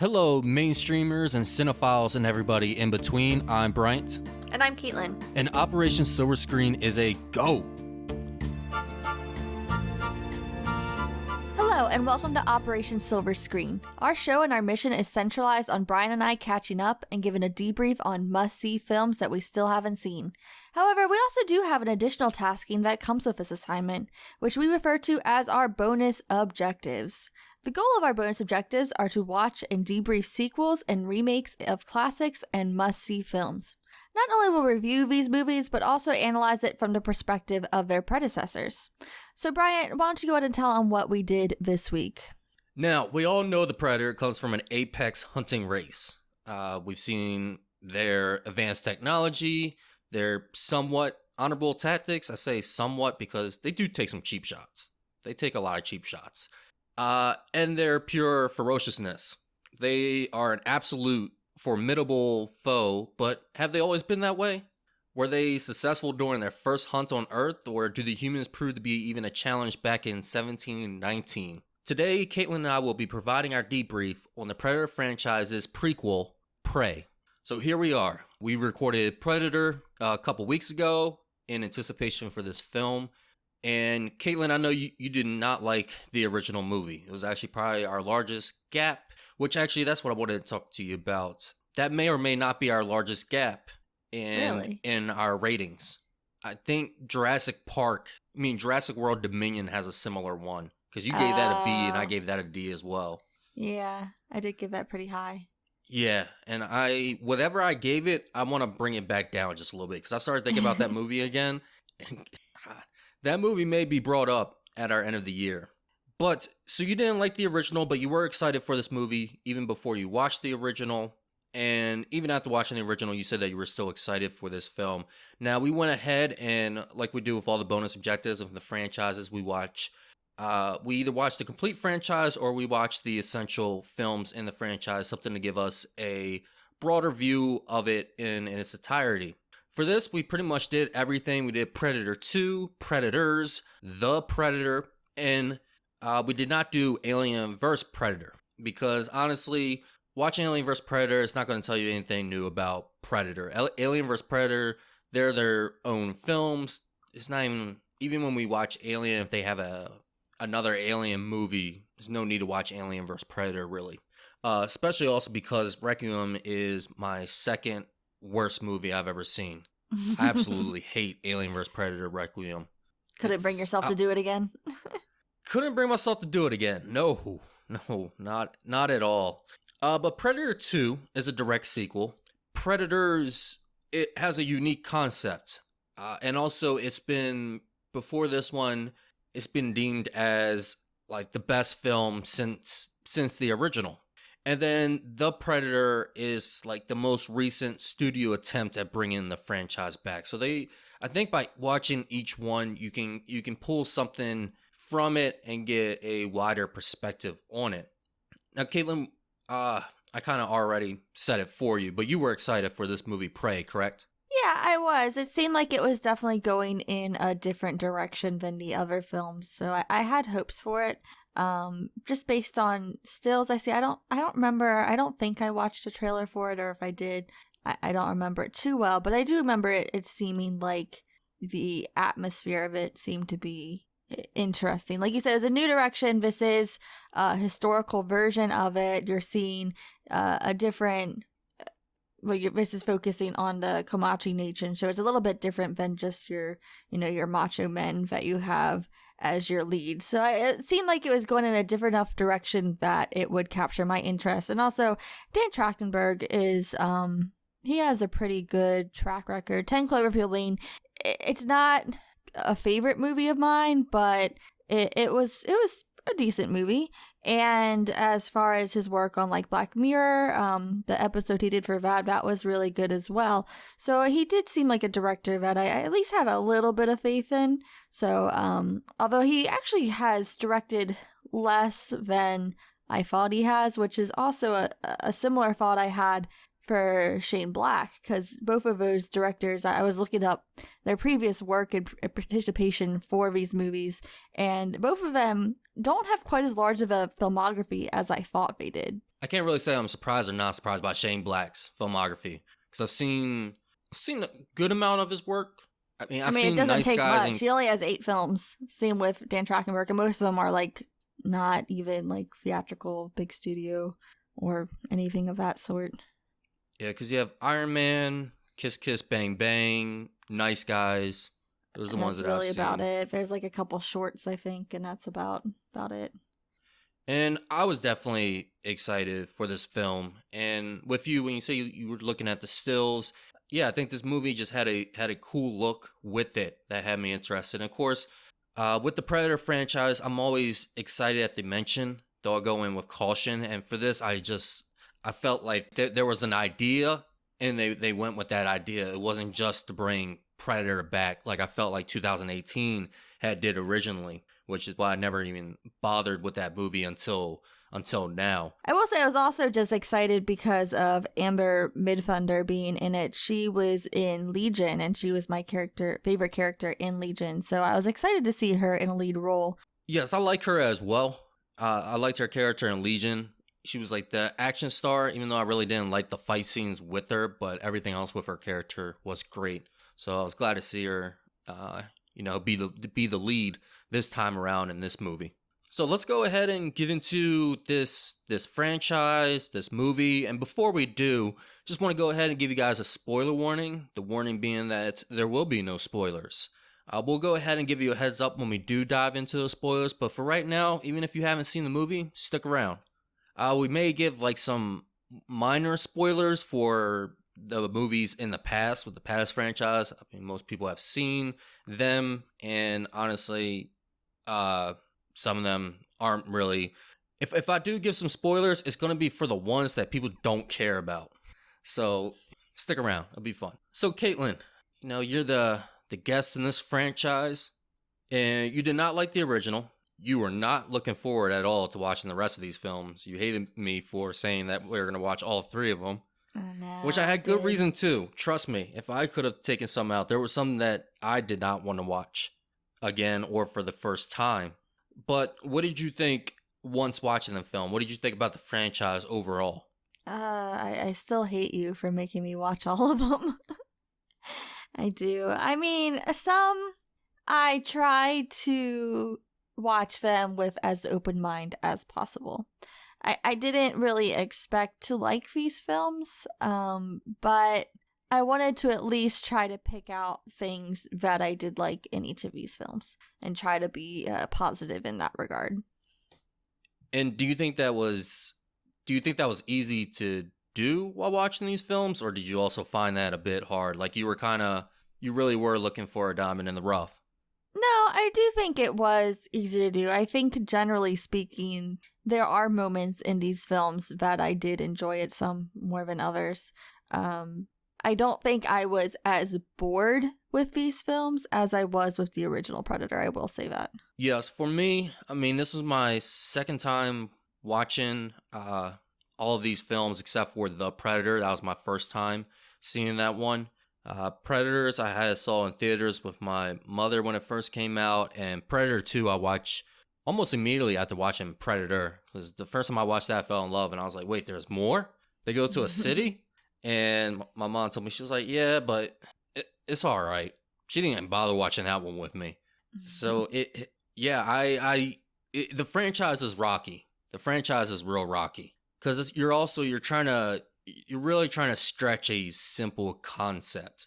Hello, mainstreamers and cinephiles and everybody in between. I'm Bryant. And I'm Caitlyn. And Operation Silver Screen is a go. Hello, and welcome to Operation Silver Screen. Our show and our mission is centralized on Brian and I catching up and giving a debrief on must-see films that we still haven't seen. However, we also do have an additional tasking that comes with this assignment, which we refer to as our bonus objectives. The goal of our bonus objectives are to watch and debrief sequels and remakes of classics and must-see films. Not only will we review these movies, but also analyze it from the perspective of their predecessors. So Brian, why don't you go ahead and tell them what we did this week? Now, we all know the Predator comes from an apex hunting race. We've seen their advanced technology, their somewhat honorable tactics. I say somewhat because they do take some cheap shots. They take a lot of cheap shots. And their pure ferociousness. They are an absolute formidable foe, but have they always been that way? Were they successful during their first hunt on Earth, or do the humans prove to be even a challenge back in 1719? Today, Caitlyn and I will be providing our debrief on the Predator franchise's prequel, Prey. So here we are. We recorded Predator a couple weeks ago in anticipation for this film. And Caitlyn, I know you did not like the original movie. It was actually probably our largest gap, which actually that's what I wanted to talk to you about. That may or may not be our largest gap in our ratings. I think Jurassic World Dominion has a similar one, because you gave that a B and I gave that a D as well. Yeah, I did give that pretty high. Yeah, and whatever I gave it, I want to bring it back down just a little bit, because I started thinking about that movie again. And that movie may be brought up at our end of the year. But, so you didn't like the original, but you were excited for this movie even before you watched the original. And even after watching the original, you said that you were still excited for this film. Now, we went ahead and, like we do with all the bonus objectives of the franchises, we either watch the complete franchise or we watch the essential films in the franchise, something to give us a broader view of it in its entirety. For this, we pretty much did everything. We did Predator 2, Predators, The Predator, and we did not do Alien vs. Predator, because honestly, watching Alien vs. Predator is not going to tell you anything new about Predator. Alien vs. Predator, they're their own films. It's not even when we watch Alien, if they have another Alien movie, there's no need to watch Alien vs. Predator, really. Especially also because Requiem is my second worst movie I've ever seen. I absolutely hate Alien vs. Predator Requiem. Couldn't bring yourself to do it again? Couldn't bring myself to do it again. No, not at all. But Predator 2 is a direct sequel. Predators, it has a unique concept. And also before this one, it's been deemed as like the best film since the original. And then The Predator is like the most recent studio attempt at bringing the franchise back. So I think by watching each one, you can pull something from it and get a wider perspective on it. Now, Caitlyn, I kind of already said it for you, but you were excited for this movie Prey, correct? Yeah, I was. It seemed like it was definitely going in a different direction than the other films, so I had hopes for it. Just based on stills I see. I don't remember. I don't think I watched a trailer for it, or if I did, I don't remember it too well. But I do remember it seeming like the atmosphere of it seemed to be interesting. Like you said, it's a new direction. This is a historical version of it. You're seeing a different. This is focusing on the Comanche Nation, so it's a little bit different than just your macho men that you have as your lead. So it seemed like it was going in a different enough direction that it would capture my interest. And also, Dan Trachtenberg is, he has a pretty good track record. 10 Cloverfield Lane, it's not a favorite movie of mine, but it was a decent movie. And as far as his work on like Black Mirror, the episode he did for that was really good as well. So he did seem like a director that I at least have a little bit of faith in. So although he actually has directed less than I thought he has, which is also a similar thought I had for Shane Black, because both of those directors, I was looking up their previous work and participation for these movies, and both of them don't have quite as large of a filmography as I thought they did. I can't really say I'm surprised or not surprised by Shane Black's filmography because I've seen a good amount of his work. I mean, I I've mean, it seen doesn't Nice take Guys much. and He only has 8 films. Same with Dan Trachtenberg, and most of them are like not even like theatrical, big studio, or anything of that sort. yeah, because you have Iron Man, Kiss Kiss Bang Bang, Nice Guys. Those are the And ones that's that I've really about seen. it. There's like a couple shorts, I think, and that's about it. And I was definitely excited for this film. And with you, when you say you were looking at the stills, yeah, I think this movie just had a cool look with it that had me interested. And of course, with the Predator franchise, I'm always excited at the mention, though I go in with caution. And for this, I felt like there was an idea, and they went with that idea. It wasn't just to bring Predator back, like I felt like 2018 had did originally, which is why I never even bothered with that movie until now. I will say I was also just excited because of Amber Midthunder being in it. She was in Legion, and she was my favorite character in Legion. So I was excited to see her in a lead role. Yes, I like her as well. I liked her character in Legion. She was like the action star, even though I really didn't like the fight scenes with her, but everything else with her character was great. So I was glad to see her, be the lead this time around in this movie. So let's go ahead and get into this franchise, this movie, and before we do, just want to go ahead and give you guys a spoiler warning. The warning being that there will be no spoilers. We'll go ahead and give you a heads up when we do dive into those spoilers, but for right now, even if you haven't seen the movie, stick around. We may give like some minor spoilers for the movies in the past with the past franchise. I mean, most people have seen them, and honestly, some of them aren't really. If I do give some spoilers, it's gonna be for the ones that people don't care about. So stick around; it'll be fun. So Caitlyn, you're the guest in this franchise, and you did not like the original. You were not looking forward at all to watching the rest of these films. You hated me for saying that we were going to watch all 3 of them, Oh, no, which I had good did. reason to. Trust me, if I could have taken some out, there was some that I did not want to watch again or for the first time. But what did you think once watching the film? What did you think about the franchise overall? I still hate you for making me watch all of them. I do. I mean, some I try to watch them with as open mind as possible. I didn't really expect to like these films, but I wanted to at least try to pick out things that I did like in each of these films and try to be positive in that regard. And do you think that was easy to do while watching these films, or did you also find that a bit hard? Like you really were looking for a diamond in the rough? No, I do think it was easy to do. I think generally speaking, there are moments in these films that I did enjoy it some more than others. I don't think I was as bored with these films as I was with the original Predator, I will say that. Yes, for me, I mean, this is my second time watching all of these films except for The Predator. That was my first time seeing that one. Predators I saw in theaters with my mother when it first came out, and Predator 2 I watched almost immediately after watching Predator, because the first time I watched that I fell in love, and I was like, wait, there's more? They go to a city? And my mom told me, she was like, yeah, but it's all right. She didn't even bother watching that one with me. So the franchise is rocky. The franchise is real rocky because you're really trying to stretch a simple concept,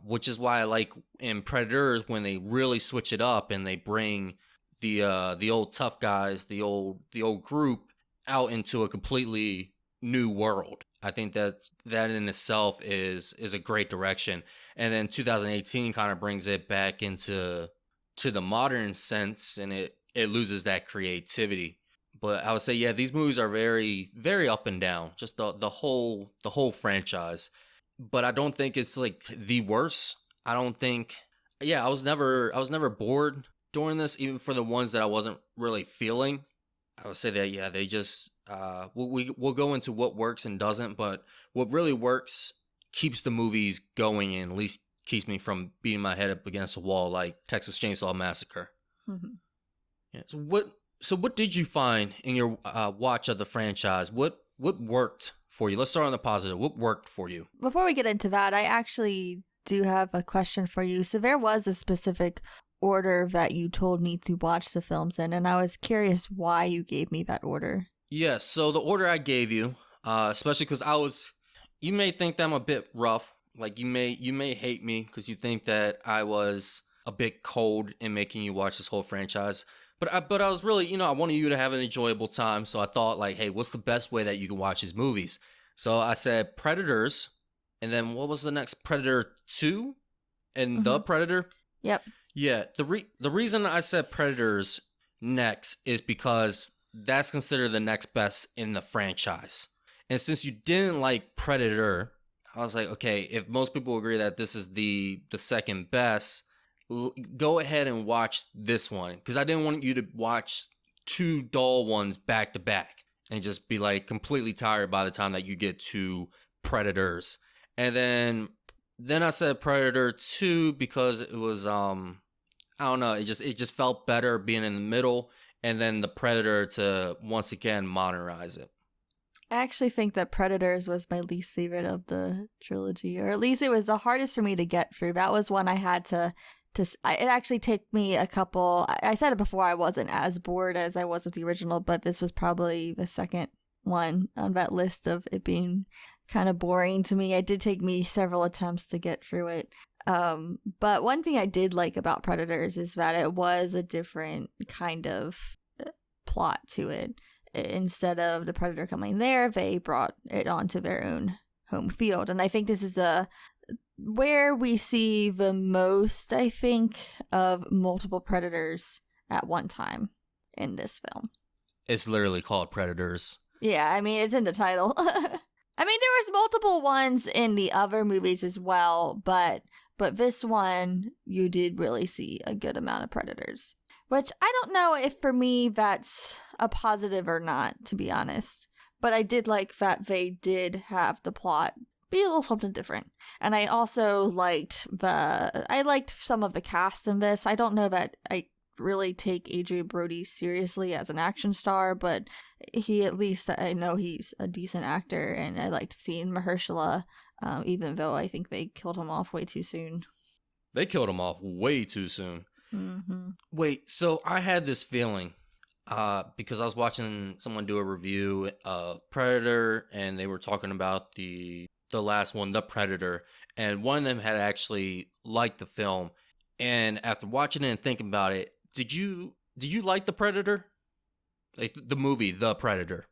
which is why I like in Predators when they really switch it up and they bring the old tough guys, the old group out into a completely new world. I think that in itself is a great direction. And then 2018 kind of brings it back into the modern sense, and it loses that creativity. But I would say, yeah, these movies are very, very up and down. Just the whole franchise. But I don't think it's like the worst. I don't think. Yeah, I was never bored during this, even for the ones that I wasn't really feeling. I would say that, yeah, they just we'll go into what works and doesn't, but what really works keeps the movies going and at least keeps me from beating my head up against a wall like Texas Chainsaw Massacre. Yeah. So what did you find in your watch of the franchise? What what worked for you? Let's start on the positive. What worked for you? Before we get into that, I actually do have a question for you. So there was a specific order that you told me to watch the films in, and I was curious why you gave me that order. Yes, so the order I gave you, especially because you may think that I'm a bit rough. Like you may hate me because you think that I was a bit cold in making you watch this whole franchise. But I was really, I wanted you to have an enjoyable time. So I thought like, hey, what's the best way that you can watch these movies? So I said Predators, and then what was the next? Predator 2 and The Predator? Yep. Yeah, the reason I said Predators next is because that's considered the next best in the franchise. And since you didn't like Predator, I was like, okay, if most people agree that this is the second best, go ahead and watch this one. Because I didn't want you to watch two dull ones back to back and just be like completely tired by the time that you get to Predators. And then I said Predator 2 because it was I don't know, it just felt better being in the middle, and then the Predator to once again modernize it. I actually think that Predators was my least favorite of the trilogy, or at least it was the hardest for me to get through. That was one I had to it actually took me a couple. I said it before, I wasn't as bored as I was with the original, but this was probably the second one on that list of it being kind of boring to me. It did take me several attempts to get through it. But one thing I did like about Predators is that it was a different kind of plot to it. Instead of the Predator coming there, they brought it onto their own home field. And I think this is where we see the most, I think, of multiple Predators at one time in this film. It's literally called Predators. Yeah, I mean, it's in the title. I mean, there was multiple ones in the other movies as well, but this one, you did really see a good amount of Predators. Which I don't know if for me that's a positive or not, to be honest. But I did like that they did have the plot be a little something different. And I also liked some of the cast in this. I don't know that I really take Adrien Brody seriously as an action star, but he, at least I know he's a decent actor, and I liked seeing Mahershala, even though I think they killed him off way too soon. They killed him off way too soon. Mm-hmm. Wait, so I had this feeling because I was watching someone do a review of Predator, and they were talking about the last one, The Predator, and one of them had actually liked the film. And after watching it and thinking about it, did you like The Predator? Like the movie The Predator?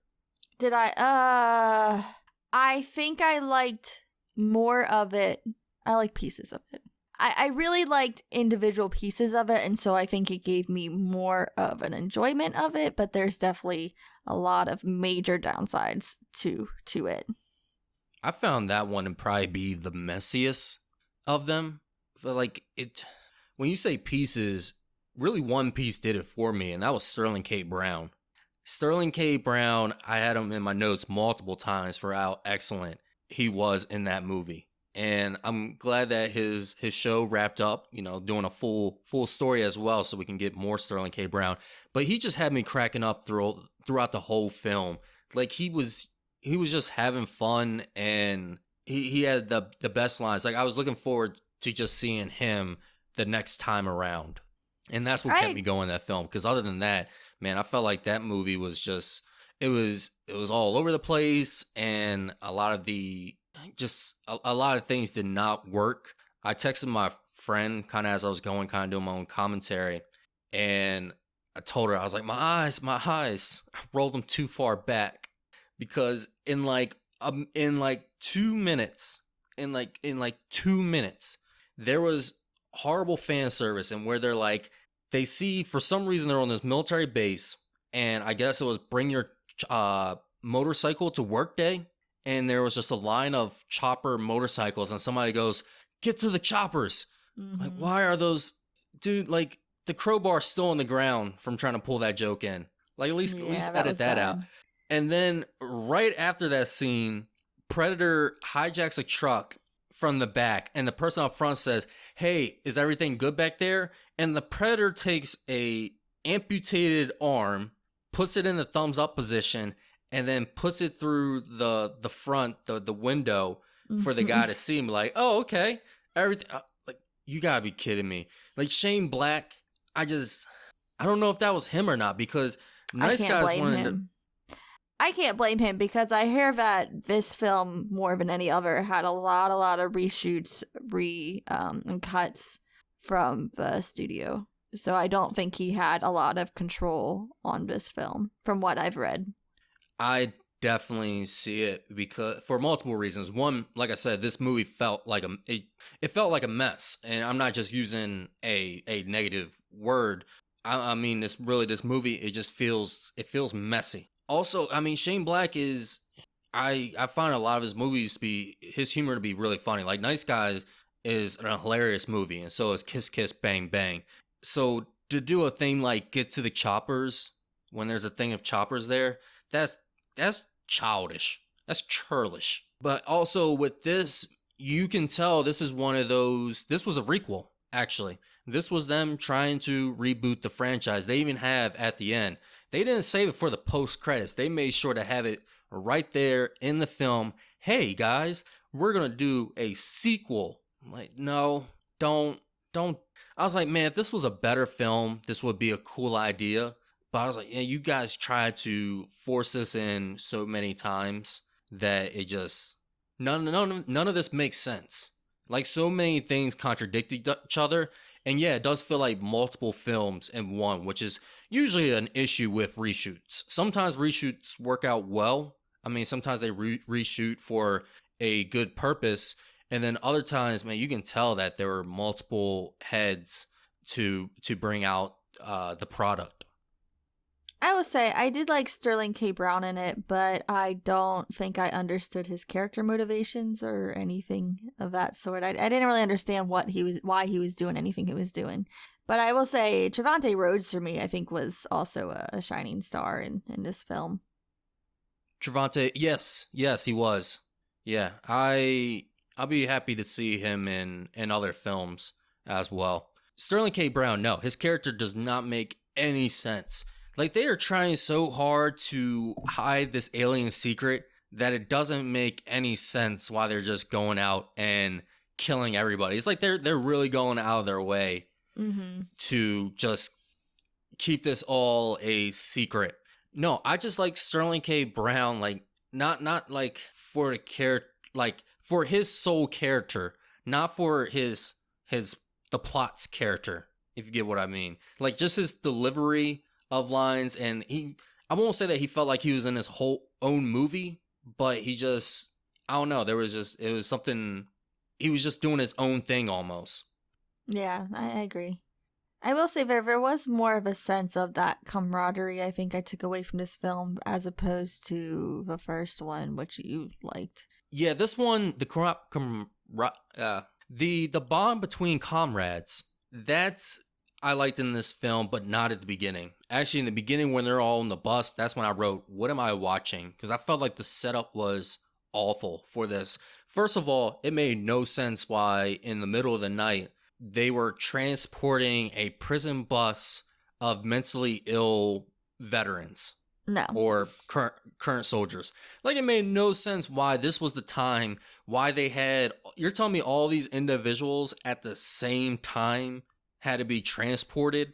Did I? I think I liked more of it. I like pieces of it. I really liked individual pieces of it, and so I think it gave me more of an enjoyment of it, but there's definitely a lot of major downsides to it. I found that one to probably be the messiest of them. But like when you say pieces, really one piece did it for me, and that was Sterling K. Brown. Sterling K. Brown, I had him in my notes multiple times for how excellent he was in that movie. And I'm glad that his show wrapped up, doing a full story as well, so we can get more Sterling K. Brown. But he just had me cracking up throughout the whole film. Like he was just having fun, and he had the best lines. Like I was looking forward to just seeing him the next time around, and that's what kept me going that film. Because other than that, man, I felt like that movie was just it was all over the place, and a lot of things did not work. I texted my friend kind of as I was going, kind of doing my own commentary, and I told her, I was like, my eyes, I rolled them too far back, because in 2 minutes, there was horrible fan service, and where they see, for some reason, they're on this military base, and I guess it was bring your motorcycle to work day. And there was just a line of chopper motorcycles, and somebody goes, "Get to the choppers!" Mm-hmm. Like, why are those, dude? Like, the crowbar's still on the ground from trying to pull that joke in. Like, at least edit that out. And then right after that scene, Predator hijacks a truck from the back, and the person up front says, "Hey, is everything good back there?" And the Predator takes a amputated arm, puts it in the thumbs up position, and then puts it through the front, the window for the guy to see and be like, oh, okay, everything. Like, you gotta be kidding me. Like, Shane Black, I don't know if that was him or not, because Nice Guys wanted to. I can't blame him because I hear that this film, more than any other, had a lot of reshoots, and cuts from the studio. So I don't think he had a lot of control on this film, from what I've read. I definitely see it because for multiple reasons. One, like I said, this movie felt like it felt like a mess, and I'm not just using a negative word. I mean, this movie, it feels messy. Also, I mean, Shane Black is, I find a lot of his movies his humor to be really funny. Like, Nice Guys is a hilarious movie, and so is Kiss Kiss Bang Bang. So to do a thing like Get to the Choppers, when there's a thing of choppers there, that's childish. That's churlish. But also with this, you can tell this is one of those, this was a requel, actually. This was them trying to reboot the franchise. They even have at the end, they didn't save it for the post credits. They made sure to have it right there in the film. Hey guys, we're going to do a sequel. I'm like, no, don't. I was like, man, if this was a better film, this would be a cool idea. But I was like, yeah, you guys tried to force this in so many times that it just, none of this makes sense. Like, so many things contradict each other. And yeah, it does feel like multiple films in one, which is usually an issue with reshoots. Sometimes reshoots work out well. I mean, sometimes they reshoot for a good purpose. And then other times, man, you can tell that there were multiple heads to bring out the product. I will say I did like Sterling K. Brown in it, but I don't think I understood his character motivations or anything of that sort. I didn't really understand why he was doing anything he was doing. But I will say Trevante Rhodes for me, I think, was also a shining star in this film. Trevante, yes, he was. Yeah, I'll be happy to see him in other films as well. Sterling K. Brown, no, his character does not make any sense. Like, they are trying so hard to hide this alien secret that it doesn't make any sense why they're just going out and killing everybody. It's like they're really going out of their way to just keep this all a secret. No, I just like Sterling K. Brown, like, not like for the character, like for his sole character, not for the plot's character, if you get what I mean. Like, just his delivery of lines, and I won't say that he felt like he was in his whole own movie, but he just, I don't know, it was something, he was just doing his own thing almost. Yeah, I agree. I will say there was more of a sense of that camaraderie I think I took away from this film as opposed to the first one, which you liked. Yeah, this one, the bond between comrades, that's I liked in this film, but not at the beginning. Actually, in the beginning, when they're all on the bus, that's when I wrote, what am I watching? Because I felt like the setup was awful for this. First of all, it made no sense why in the middle of the night they were transporting a prison bus of mentally ill veterans. No. Or current soldiers. Like, it made no sense why this was the time, why they had, you're telling me all these individuals at the same time had to be transported.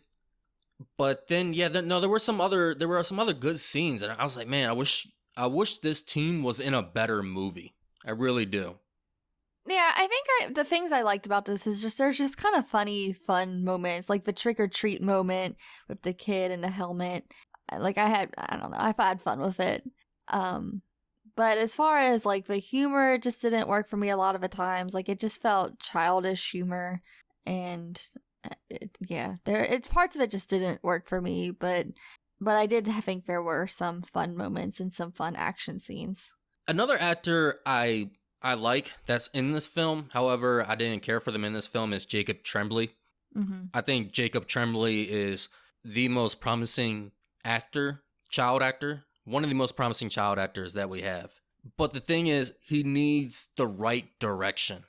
But then, yeah, there were some other good scenes, and I was like, man, I wish this team was in a better movie. I really do. Yeah, I think the things I liked about this is there's just kind of fun moments, like the trick or treat moment with the kid and the helmet. Like, I've had fun with it. But as far as like the humor, it just didn't work for me a lot of the times. Like, it just felt childish humor, and parts of it just didn't work for me. But I did think there were some fun moments and some fun action scenes. Another actor I like that's in this film, however, I didn't care for them in this film, is Jacob Tremblay. Mm-hmm. I think Jacob Tremblay is the most promising child actor, one of the most promising child actors that we have. But the thing is, he needs the right direction.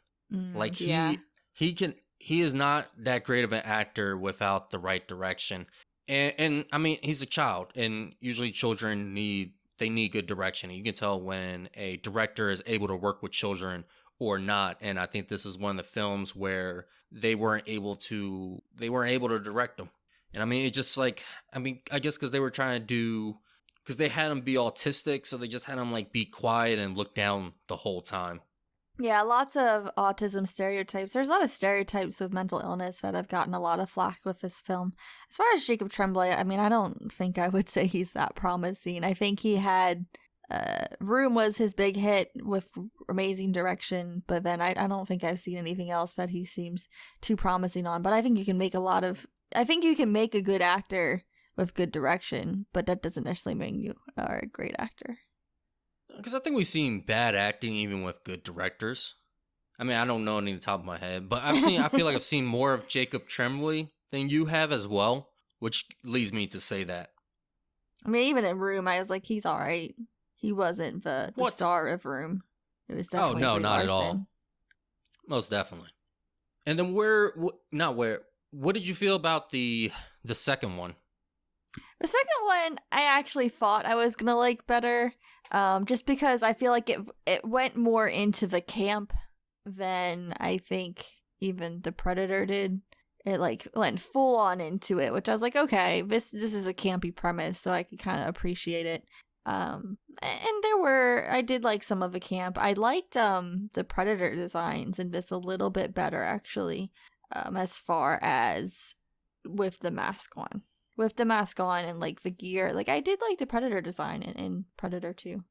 He is not that great of an actor without the right direction. And I mean, he's a child, and usually children need they need good direction. You can tell when a director is able to work with children or not. And I think this is one of the films where they weren't able to direct them. And I mean, it just like, I mean, I guess because they were trying to do, because they had him be autistic, so they just had him like be quiet and look down the whole time. Yeah, lots of autism stereotypes. There's a lot of stereotypes with mental illness that have gotten a lot of flack with this film. As far as Jacob Tremblay, I mean, I don't think I would say he's that promising. I think he had Room was his big hit with amazing direction, but then I don't think I've seen anything else that he seems too promising on. But I think you can make a good actor with good direction, but that doesn't necessarily mean you are a great actor. Because I think we've seen bad acting even with good directors. I mean, I don't know any on the top of my head, but I feel like I've seen more of Jacob Tremblay than you have as well, which leads me to say that. I mean, even in Room, I was like, he's all right. He wasn't the star of Room. It was definitely not Larson. at all. Most definitely. And then what did you feel about the second one? The second one, I actually thought I was gonna like better, just because I feel like it went more into the camp than I think even the Predator did. It like went full on into it, which I was like, okay, this is a campy premise, so I could kind of appreciate it. And I did like some of the camp. I liked the Predator designs in this a little bit better actually, as far as with the mask on. With the mask on and like the gear, like I did like the Predator design in Predator 2.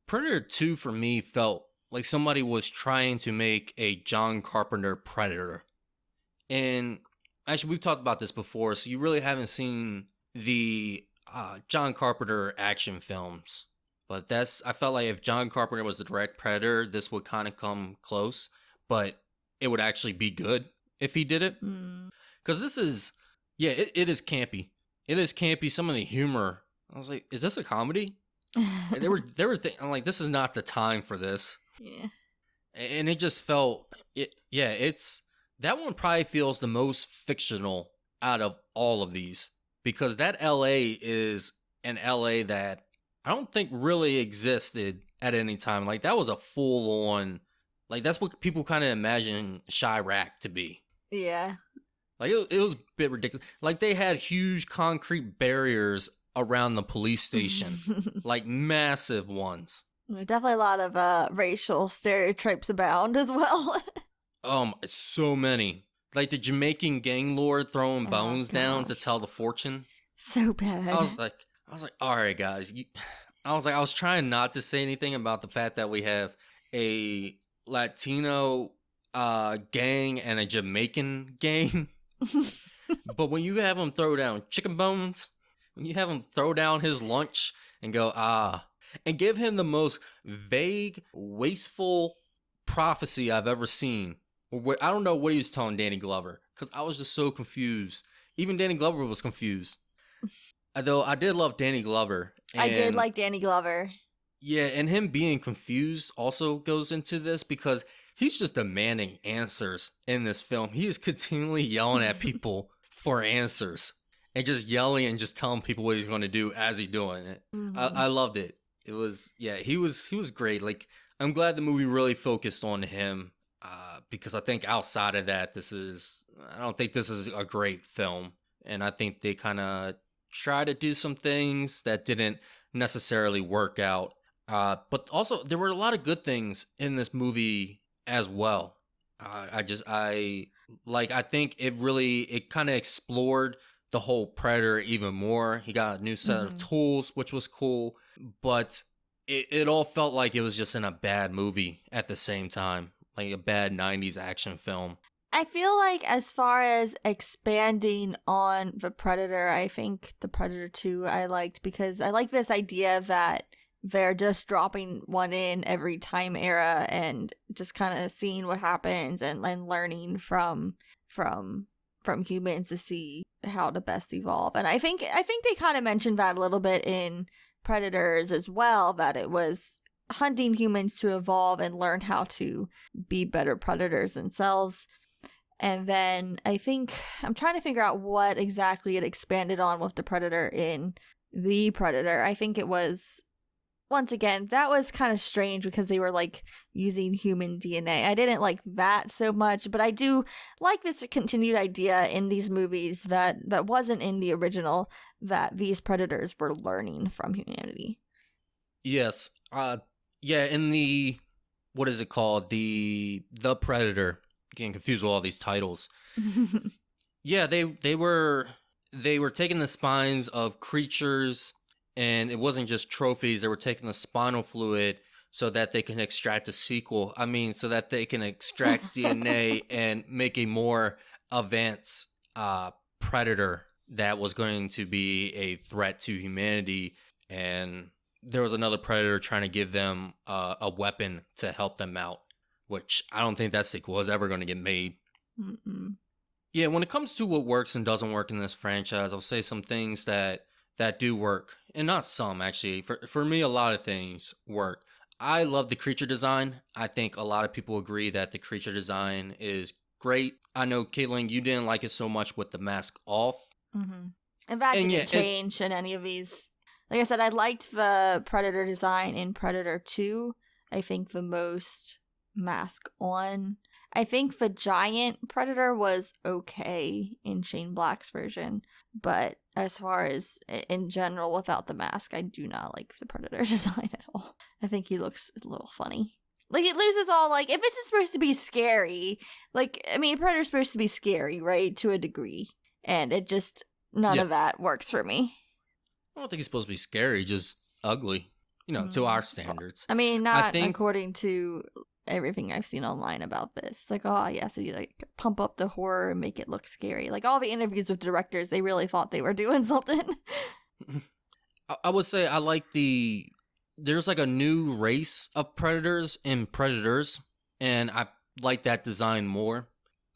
Predator 2 for me felt like somebody was trying to make a John Carpenter Predator. And actually, we've talked about this before, so you really haven't seen the John Carpenter action films. But I felt like if John Carpenter was the direct Predator, this would kind of come close, but it would actually be good if he did it. Because this is... Yeah, it is campy. It is campy. Some of the humor, I was like, is this a comedy? They were I'm like, this is not the time for this. Yeah. And it just felt, that one probably feels the most fictional out of all of these. Because that LA is an LA that I don't think really existed at any time. Like, that was a full on, like, that's what people kind of imagine Chirac to be. Yeah. Like, it was a bit ridiculous. Like, they had huge concrete barriers around the police station. Like, massive ones. Definitely a lot of racial stereotypes abound as well. So many. Like, the Jamaican gang lord throwing bones down to tell the fortune. So bad. I was like, all right, guys. I was trying not to say anything about the fact that we have a Latino gang and a Jamaican gang. But when you have him throw down chicken bones, when you have him throw down his lunch and go, and give him the most vague, wasteful prophecy I've ever seen. I don't know what he was telling Danny Glover, because I was just so confused. Even Danny Glover was confused. Though I did love Danny Glover. I did like Danny Glover. Yeah, and him being confused also goes into this because he's just demanding answers in this film. He is continually yelling at people for answers and just yelling and just telling people what he's going to do as he's doing it. Mm-hmm. I loved it. It was, he was great. Like, I'm glad the movie really focused on him because I think outside of that, I don't think this is a great film. And I think they kind of try to do some things that didn't necessarily work out. But also, there were a lot of good things in this movie as well. I think it kind of explored the whole Predator even more. He got a new set of tools, which was cool, but it all felt like it was just in a bad movie at the same time, like a bad 90s action film. I feel like as far as expanding on the Predator, I think the Predator 2 I liked because I like this idea that they're just dropping one in every time era and just kind of seeing what happens and learning from humans to see how to best evolve. And I think they kind of mentioned that a little bit in Predators as well, that it was hunting humans to evolve and learn how to be better predators themselves. And then I think I'm trying to figure out what exactly it expanded on with the Predator in The Predator. I think it was once again, that was kind of strange because they were like using human DNA. I didn't like that so much, but I do like this continued idea in these movies that wasn't in the original, that these predators were learning from humanity. Yes. Yeah, in the, what is it called? The Predator. Getting confused with all these titles. Yeah, they were taking the spines of creatures, and it wasn't just trophies. They were taking the spinal fluid so that they can extract a sequel. I mean, so that they can extract DNA and make a more advanced predator that was going to be a threat to humanity. And there was another predator trying to give them a weapon to help them out, which I don't think that sequel is ever going to get made. Mm-mm. Yeah, when it comes to what works and doesn't work in this franchise, I'll say some things that do work, and not some actually. For me, a lot of things work. I love the creature design. I think a lot of people agree that the creature design is great. I know, Caitlyn, you didn't like it so much with the mask off. Mm-hmm. And that And didn't change in any of these. Like I said, I liked the Predator design in Predator 2. I think the most mask on. I think the giant predator was okay in Shane Black's version, but as far as in general without the mask, I do not like the predator design at all. I think he looks a little funny. Like, it loses all, like, if this is supposed to be scary, like, I mean, Predator's supposed to be scary, right, to a degree, and it just, none of that works for me. I don't think he's supposed to be scary, just ugly, to our standards. I mean, not according to everything I've seen online about this. It's like, oh yes, you like pump up the horror and make it look scary. Like all the interviews with directors, they really thought they were doing something. I would say I like there's like a new race of predators in Predators, and I like that design more.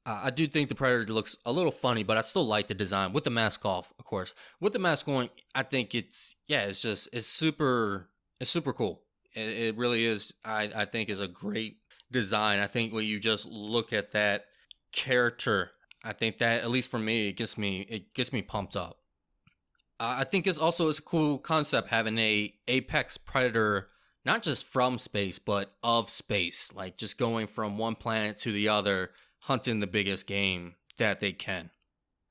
I do think the Predator looks a little funny, but I still like the design with the mask off, of course. With the mask on, I think it's super cool. It really is. I think is a great design. I think when you just look at that character, I think that, at least for me, it gets me pumped up. I think it's a cool concept having a apex predator, not just from space but of space, like just going from one planet to the other, hunting the biggest game that they can.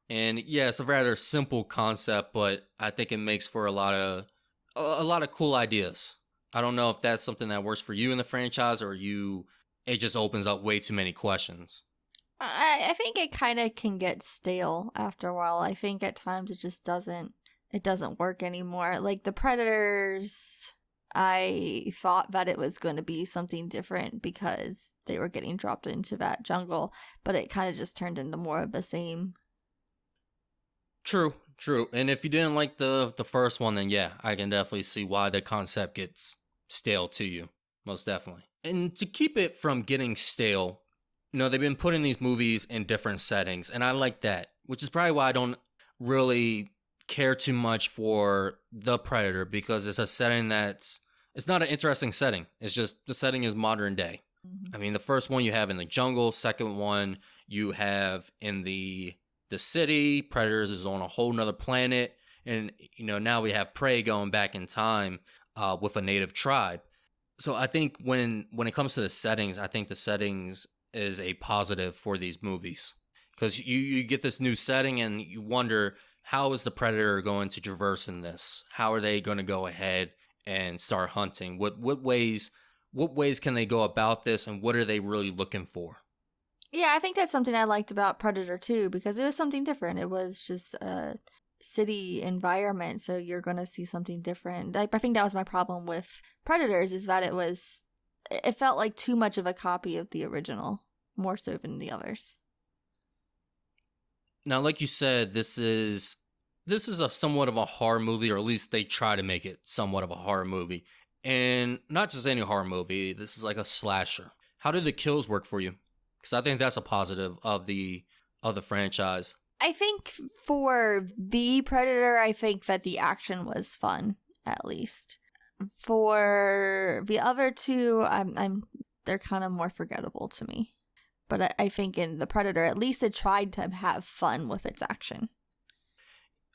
And yeah, it's a rather simple concept, but I think it makes for a lot of cool ideas. I don't know if that's something that works for you in the franchise, or it just opens up way too many questions. I think it kind of can get stale after a while. I think at times it just doesn't work anymore. Like the Predators, I thought that it was going to be something different because they were getting dropped into that jungle, but it kind of just turned into more of the same. True. And if you didn't like the first one, then yeah, I can definitely see why the concept gets stale to you. Most definitely. And to keep it from getting stale, they've been putting these movies in different settings, and I like that, which is probably why I don't really care too much for The Predator, because it's a setting it's not an interesting setting. It's just the setting is modern day. Mm-hmm. I mean, the first one you have in the jungle, second one you have in the city. Predators is on a whole nother planet, and now we have prey going back in time with a native tribe. So I think when it comes to the settings, I think the settings is a positive for these movies, because you get this new setting and you wonder, how is the predator going to traverse in this? How are they going to go ahead and start hunting? What ways can they go about this, and what are they really looking for? Yeah, I think that's something I liked about Predator 2, because it was something different. It was just a city environment, so you're going to see something different. I think that was my problem with Predators, is that it felt like too much of a copy of the original, more so than the others. Now, like you said, this is a somewhat of a horror movie, or at least they try to make it somewhat of a horror movie. And not just any horror movie, this is like a slasher. How did the kills work for you? Because I think that's a positive of the franchise. I think for the Predator, I think that the action was fun, at least. For the other two, they're kind of more forgettable to me. But I think in the Predator, at least it tried to have fun with its action.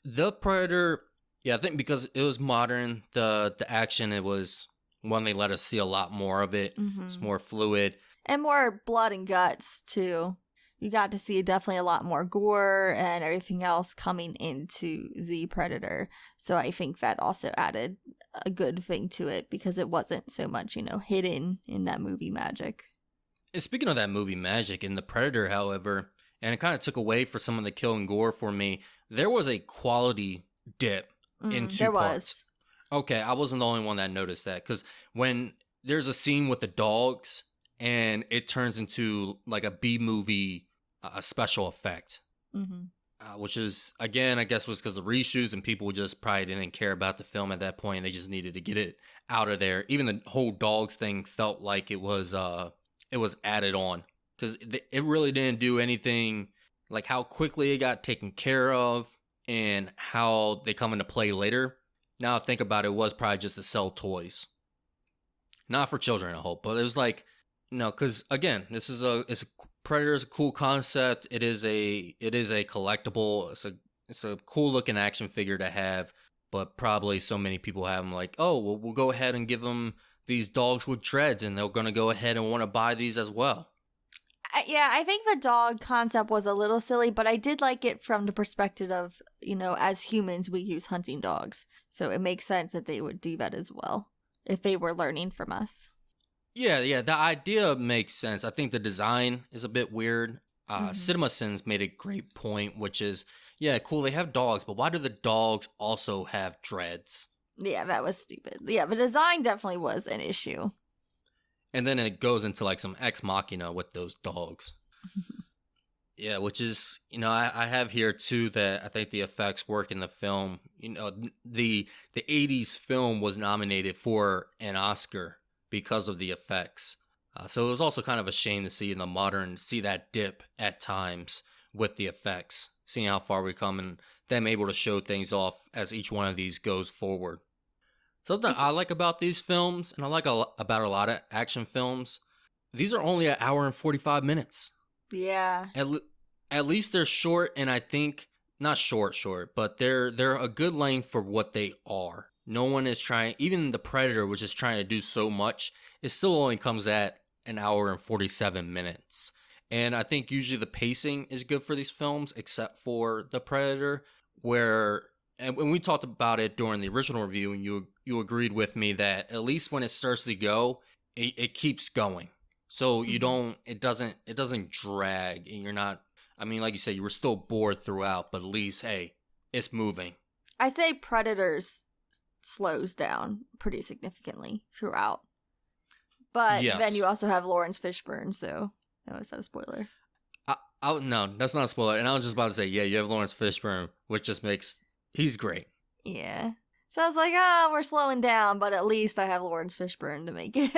The Predator, yeah, I think because it was modern, the action, it was One, they let us see a lot more of it. It's more fluid. And more blood and guts, too. You got to see definitely a lot more gore and everything else coming into the Predator. So I think that also added a good thing to it because it wasn't so much, hidden in that movie magic. And speaking of that movie magic, in the Predator, however, and it kind of took away for some of the kill and gore for me, there was a quality dip in two parts. Okay, I wasn't the only one that noticed that, because when there's a scene with the dogs and it turns into like a B-movie special effect, which is, again, I guess was because of the reshoots and people just probably didn't care about the film at that point. They just needed to get it out of there. Even the whole dogs thing felt like it was added on, because it really didn't do anything, like how quickly it got taken care of and how they come into play later. Now I think about it, it was probably just to sell toys. Not for children, I hope, but it was like, because again, it's a Predator is a cool concept. It is a collectible. It's a cool looking action figure to have, but probably so many people have them like, oh, well, we'll go ahead and give them these dogs with dreads, and they're going to go ahead and want to buy these as well. Yeah, I think the dog concept was a little silly, but I did like it from the perspective of, as humans, we use hunting dogs. So it makes sense that they would do that as well if they were learning from us. Yeah, the idea makes sense. I think the design is a bit weird. CinemaSins made a great point, which is, yeah, cool, they have dogs, but why do the dogs also have dreads? Yeah, that was stupid. Yeah, the design definitely was an issue. And then it goes into like some ex machina with those dogs. Yeah, which is, I have here too that I think the effects work in the film. The 80s film was nominated for an Oscar because of the effects. So it was also kind of a shame to see in the modern, see that dip at times with the effects, seeing how far we come and them able to show things off as each one of these goes forward. Something I like about these films, and I like about a lot of action films, these are only an hour and 45 minutes. Yeah. At least they're short, and I think, not short, but they're a good length for what they are. No one is trying, even the Predator, which is trying to do so much, it still only comes at an hour and 47 minutes. And I think usually the pacing is good for these films, except for the Predator, where, and when we talked about it during the original review, and you agreed with me that at least when it starts to go, it keeps going. So you don't, it doesn't drag, and you're not, I mean, like you said, you were still bored throughout, but at least, hey, it's moving. I say Predators slows down pretty significantly throughout. But then you also have Lawrence Fishburne, so that was not a spoiler. No, that's not a spoiler. And I was just about to say, yeah, you have Lawrence Fishburne, which just makes, he's great. Yeah. So I was like, we're slowing down, but at least I have Lawrence Fishburne to make it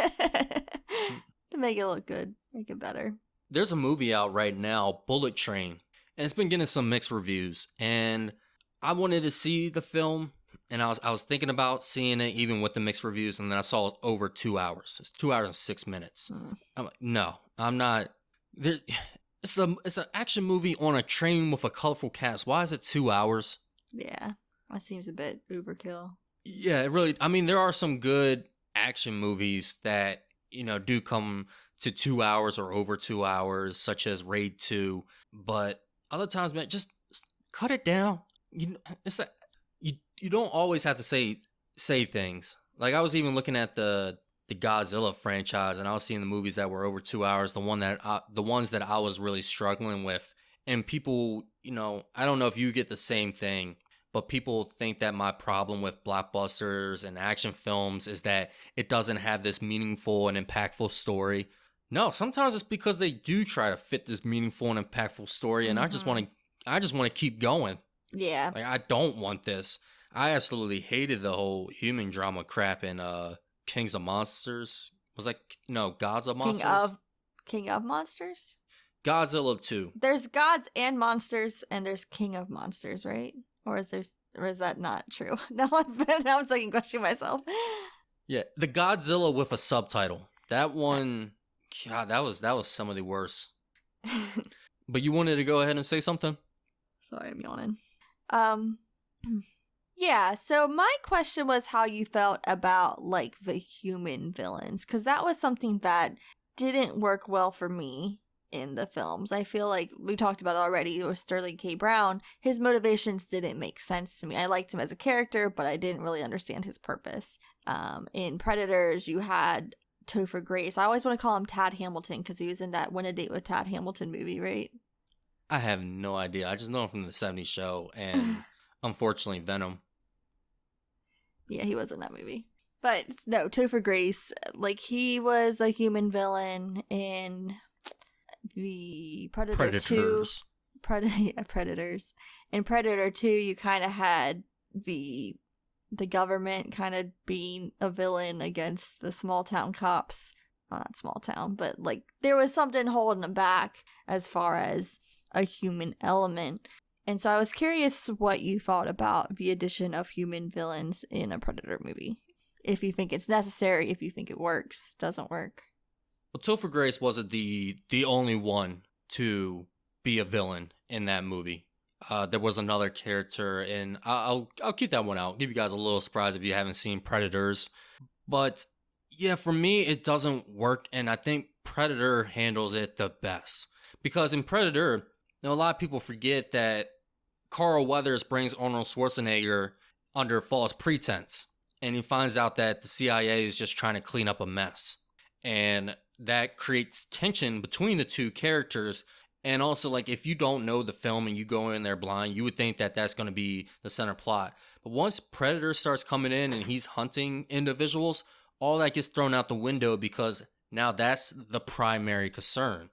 to make it look good, make it better. There's a movie out right now, Bullet Train, and it's been getting some mixed reviews. And I wanted to see the film, and I was thinking about seeing it even with the mixed reviews, and then I saw it over 2 hours. It's 2 hours and 6 minutes. I'm like, no, I'm not. It's an action movie on a train with a colorful cast. Why is it 2 hours? Yeah. That seems a bit overkill. Yeah, it really, I mean, there are some good action movies that, do come to 2 hours or over 2 hours, such as Raid 2. But other times, man, just cut it down. You don't always have to say things. Like, I was even looking at the Godzilla franchise, and I was seeing the movies that were over 2 hours, the ones that I was really struggling with. And people, I don't know if you get the same thing, but people think that my problem with blockbusters and action films is that it doesn't have this meaningful and impactful story. No, sometimes it's because they do try to fit this meaningful and impactful story, and I just want to keep going. Yeah. Like, I don't want this. I absolutely hated the whole human drama crap in Kings of Monsters. Was that Gods of Monsters? King of Monsters? Godzilla 2. There's Gods and Monsters, and there's King of Monsters, right? Or is that not true? Now I'm second questioning myself. Yeah, the Godzilla with a subtitle. That one, God, that was some of the worst. But you wanted to go ahead and say something? Sorry, I'm yawning. Yeah, so my question was how you felt about like the human villains, because that was something that didn't work well for me in the films. I feel like we talked about it already. It was Sterling K. Brown. His motivations didn't make sense to me. I liked him as a character, but I didn't really understand his purpose. In Predators, you had Topher Grace. I always want to call him Tad Hamilton because he was in that Win a Date with Tad Hamilton movie, right? I have no idea. I just know him from the '70s show and unfortunately Venom. Yeah, he was in that movie. But no, Topher Grace, like he was a human villain in the Predator 2. Predators. In Predator 2, you kind of had the government kind of being a villain against the small town cops. Well, not small town, but like there was something holding them back as far as a human element. And so I was curious what you thought about the addition of human villains in a Predator movie. If you think it's necessary, if you think it works, doesn't work. Well, Topher Grace wasn't the only one to be a villain in that movie. There was another character, and I'll keep that one out. Give you guys a little surprise if you haven't seen Predators. But yeah, for me, it doesn't work, and I think Predator handles it the best. Because in Predator, a lot of people forget that Carl Weathers brings Arnold Schwarzenegger under false pretense, and he finds out that the CIA is just trying to clean up a mess. And that creates tension between the two characters. And also, like, if you don't know the film and you go in there blind, you would think that that's going to be the center plot. But once Predator starts coming in and he's hunting individuals, all that gets thrown out the window because now that's the primary concern,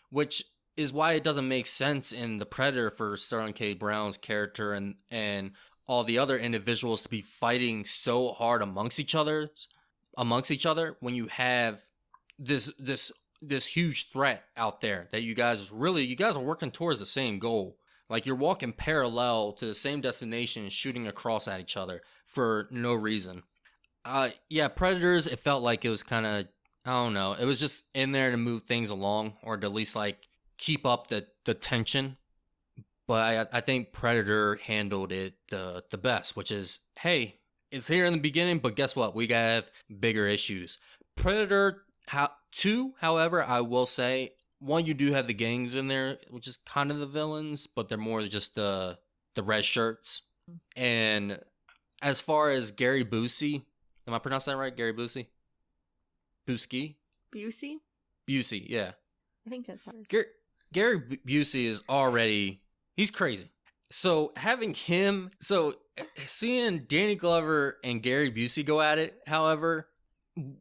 which is why it doesn't make sense in The Predator for Sterling K. Brown's character and all the other individuals to be fighting so hard amongst each other when you have this huge threat out there that you guys are working towards the same goal. Like you're walking parallel to the same destination, shooting across at each other for no reason. Yeah, Predators, it felt like it was kind of, I don't know, it was just in there to move things along or to at least like keep up the tension. But I think Predator handled it the best, which is, hey, it's here in the beginning, but guess what? We have bigger issues. Predator 2, however, I will say, one, you do have the gangs in there, which is kind of the villains, but they're more just the red shirts. And as far as Gary Busey, am I pronouncing that right? Gary Busey? Busey? Busey, yeah. I think that's how it is. Gary Busey is already, he's crazy. So seeing Danny Glover and Gary Busey go at it, however,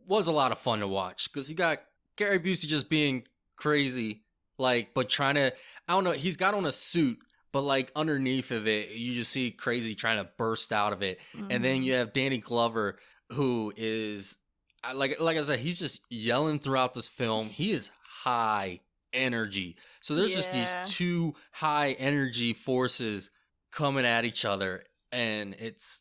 was a lot of fun to watch because you got Gary Busey just being crazy, like, but trying to, I don't know, he's got on a suit, but like underneath of it, you just see crazy trying to burst out of it. Mm-hmm. And then you have Danny Glover, who is, like I said, he's just yelling throughout this film. He is high energy. So there's just these two high energy forces coming at each other, and it's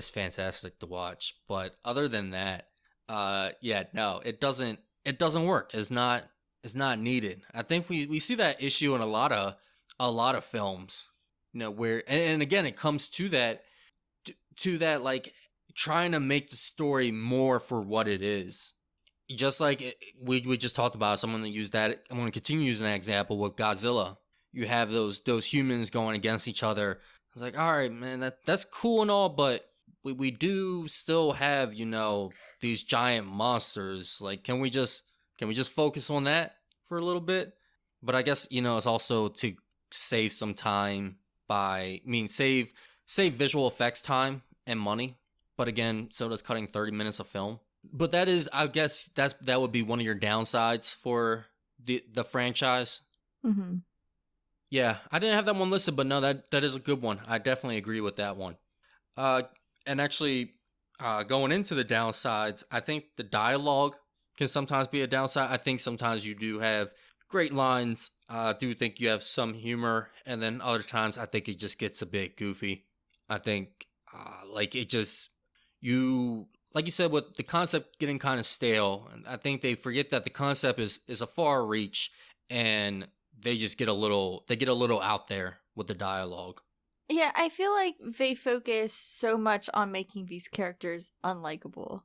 fantastic to watch. But other than that, it doesn't work. It's not needed. I think we see that issue in a lot of films, where and again it comes to that like trying to make the story more for what it is. Just like we just talked about, someone that used that, I'm going to continue using that example with Godzilla. You have those humans going against each other. It's like, all right, man, that's cool and all, but we do still have, these giant monsters. Like, can we just focus on that for a little bit? But I guess, it's also to save some time save visual effects time and money. But again, so does cutting 30 minutes of film. But that is, I guess that would be one of your downsides for the franchise. Mm-hmm. Yeah, I didn't have that one listed, but no, that is a good one. I definitely agree with that one. And actually, going into the downsides, I think the dialogue can sometimes be a downside. I think sometimes you do have great lines. I do think you have some humor, and then other times I think it just gets a bit goofy. I think like you said, with the concept getting kind of stale, I think they forget that the concept is a far reach, and they just get a little out there with the dialogue. Yeah, I feel like they focus so much on making these characters unlikable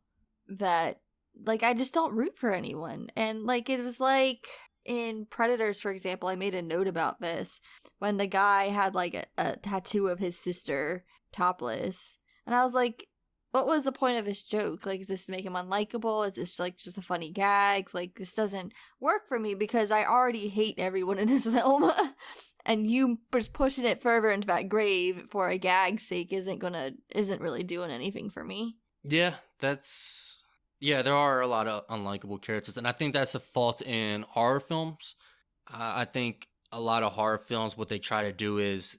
that, like, I just don't root for anyone. And, like, it was like in Predators, for example, I made a note about this when the guy had, like, a tattoo of his sister topless. And I was like, what was the point of this joke? Like, is this to make him unlikable? Is this, like, just a funny gag? Like, this doesn't work for me because I already hate everyone in this film. And you just pushing it further into that grave for a gag's sake isn't really doing anything for me. Yeah, there are a lot of unlikable characters, and I think that's a fault in horror films. I think a lot of horror films, what they try to do is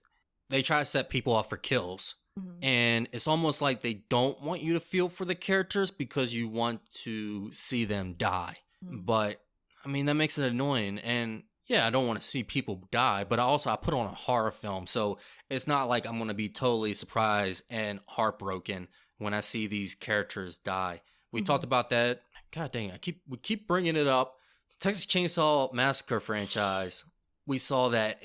they try to set people up for kills. Mm-hmm. And it's almost like they don't want you to feel for the characters because you want to see them die. Mm-hmm. But, I mean, that makes it annoying. And yeah, I don't want to see people die, but I put on a horror film. So it's not like I'm going to be totally surprised and heartbroken when I see these characters die. We talked about that. God dang, we keep bringing it up. Texas Chainsaw Massacre franchise. We saw that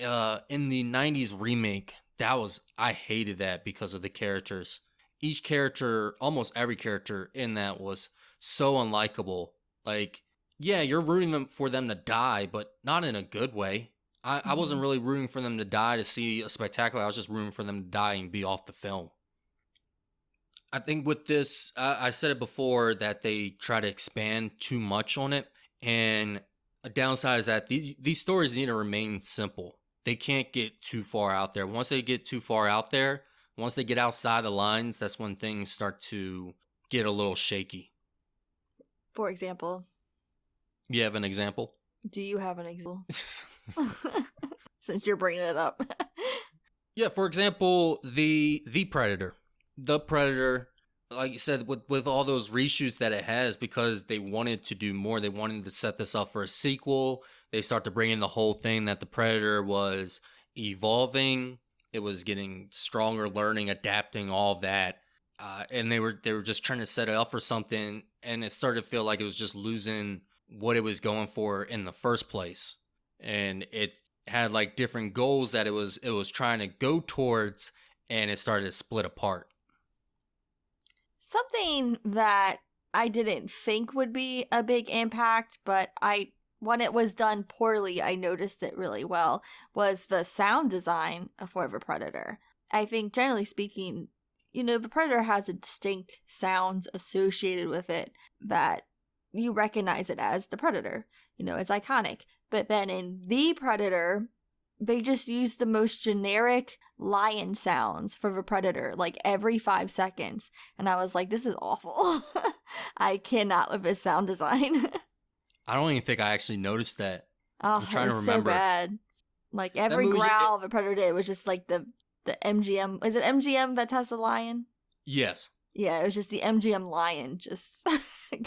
in the 90s remake. I hated that because of the characters. Each character, almost every character in that was so unlikable. Like, yeah, you're rooting for them to die, but not in a good way. I wasn't really rooting for them to die to see a spectacular. I was just rooting for them to die and be off the film. I think with this, I said it before that they try to expand too much on it. And a downside is that these stories need to remain simple. They can't get too far out there. Once they get too far out there, once they get outside the lines, that's when things start to get a little shaky. For example? You have an example? Do you have an example? Since you're bringing it up. Yeah, for example, the Predator. The Predator, like you said, with all those reshoots that it has, because they wanted to do more, they wanted to set this up for a sequel. They start to bring in the whole thing that the Predator was evolving. It was getting stronger, learning, adapting, all of that. And they were just trying to set it up for something, and it started to feel like it was just losing what it was going for in the first place. And it had like different goals that it was trying to go towards, and it started to split apart. Something that I didn't think would be a big impact, but when it was done poorly, I noticed it really well, was the sound design for the Predator. I think, generally speaking, the Predator has a distinct sound associated with it that you recognize it as the Predator. It's iconic. But then in The Predator, they just use the most generic lion sounds for the Predator, like every 5 seconds. And I was like, this is awful. I cannot with this sound design. I don't even think I actually noticed that. Oh, I'm trying it was to remember. so bad. Like every growl of a Predator did was just like the MGM. Is it MGM that has the lion? Yes. Yeah, it was just the MGM lion just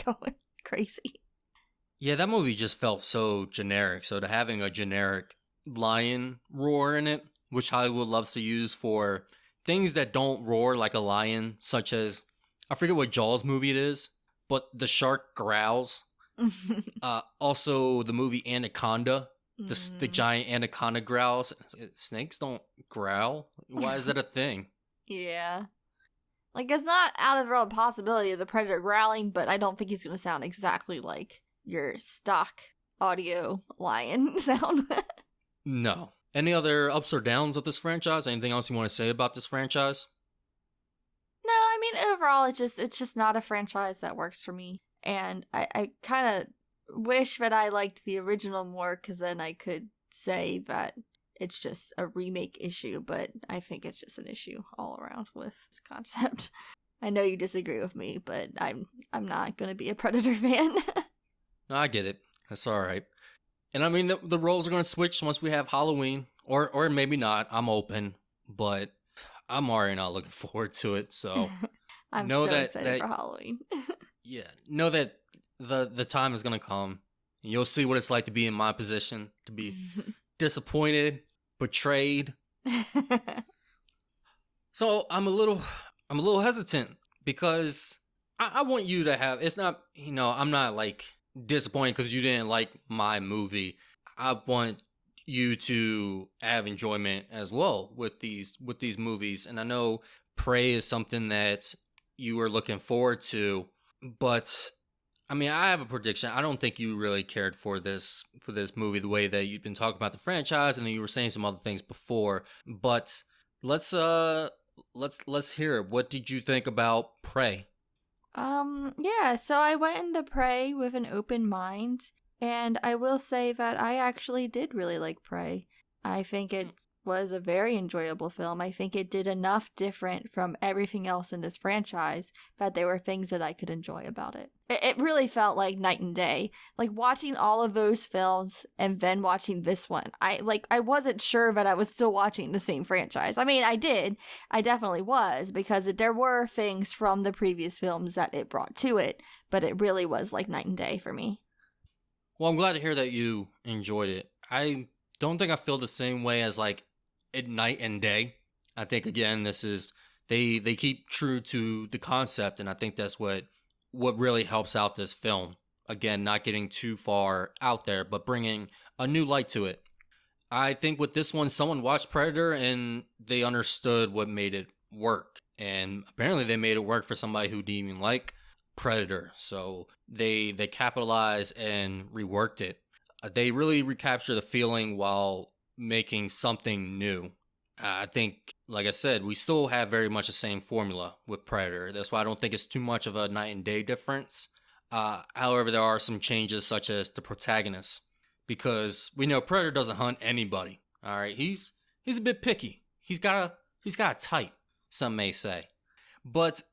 going crazy. Yeah, that movie just felt so generic. So to having a generic lion roar in it, which Hollywood loves to use for things that don't roar like a lion, such as, I forget what Jaws movie it is, but the shark growls. Also the movie Anaconda, the giant anaconda growls. Snakes don't growl. Why is that a thing? Yeah. Like, it's not out of the realm of possibility of the Predator growling, but I don't think he's going to sound exactly like your stock audio lion sound. No. Any other ups or downs of this franchise? Anything else you want to say about this franchise? No, I mean, overall, it's just not a franchise that works for me. And I kind of wish that I liked the original more, because then I could say that it's just a remake issue, but I think it's just an issue all around with this concept. I know you disagree with me, but I'm not going to be a Predator fan. No, I get it. That's all right. And I mean, the roles are going to switch once we have Halloween, or maybe not. I'm open, but I'm already not looking forward to it. So I'm so excited for Halloween. Yeah, know that the time is going to come. You'll see what it's like to be in my position, to be disappointed, betrayed. So I'm a little hesitant, because I want you to have, it's not, I'm not like disappointed because you didn't like my movie. I want you to have enjoyment as well with these movies. And I know Prey is something that you were looking forward to, but I mean, I have a prediction. I don't think you really cared for this movie the way that you've been talking about the franchise, and then you were saying some other things before. But let's hear it. What did you think about Prey? Yeah, so I went into Prey with an open mind, and I will say that I actually did really like Prey. I think it was a very enjoyable film. I think it did enough different from everything else in this franchise that there were things that I could enjoy about it. It really felt like night and day. Like watching all of those films and then watching this one. I wasn't sure that I was still watching the same franchise. I mean, I did. I definitely was, because there were things from the previous films that it brought to it, but it really was like night and day for me. Well, I'm glad to hear that you enjoyed it. I don't think I feel the same way as like at night and day. I think again, this is they keep true to the concept, and I think that's what really helps out this film. Again, not getting too far out there, but bringing a new light to it. I think with this one, someone watched Predator and they understood what made it work, and apparently they made it work for somebody who didn't even like Predator. So they capitalized and reworked it. They really recapture the feeling while making something new. I think, like I said, we still have very much the same formula with Predator. That's why I don't think it's too much of a night and day difference. However, there are some changes, such as the protagonist, because we know Predator doesn't hunt anybody. All right, he's a bit picky. He's got a type, some may say. But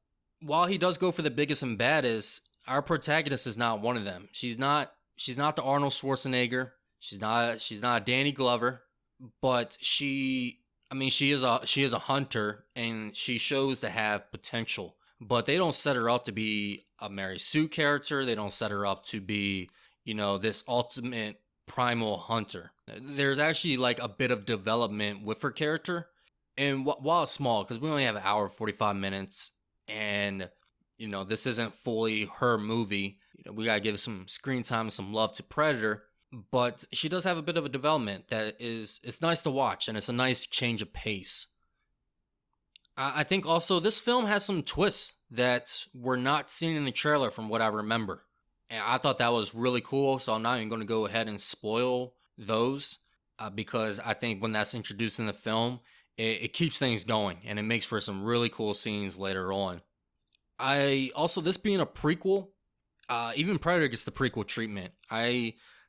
while he does go for the biggest and baddest, our protagonist is not one of them. She's not the Arnold Schwarzenegger. She's not Danny Glover, but she is a hunter, and she shows to have potential. But they don't set her up to be a Mary Sue character. They don't set her up to be, this ultimate primal hunter. There's actually like a bit of development with her character, and while it's small, because we only have an hour and 45 minutes, and this isn't fully her movie. We gotta give some screen time and some love to Predator, but she does have a bit of a development it's nice to watch, and it's a nice change of pace. I think also this film has some twists that were not seen in the trailer from what I remember. And I thought that was really cool, so I'm not even going to go ahead and spoil those, because I think when that's introduced in the film, it keeps things going, and it makes for some really cool scenes later on. This being a prequel, even Predator gets the prequel treatment.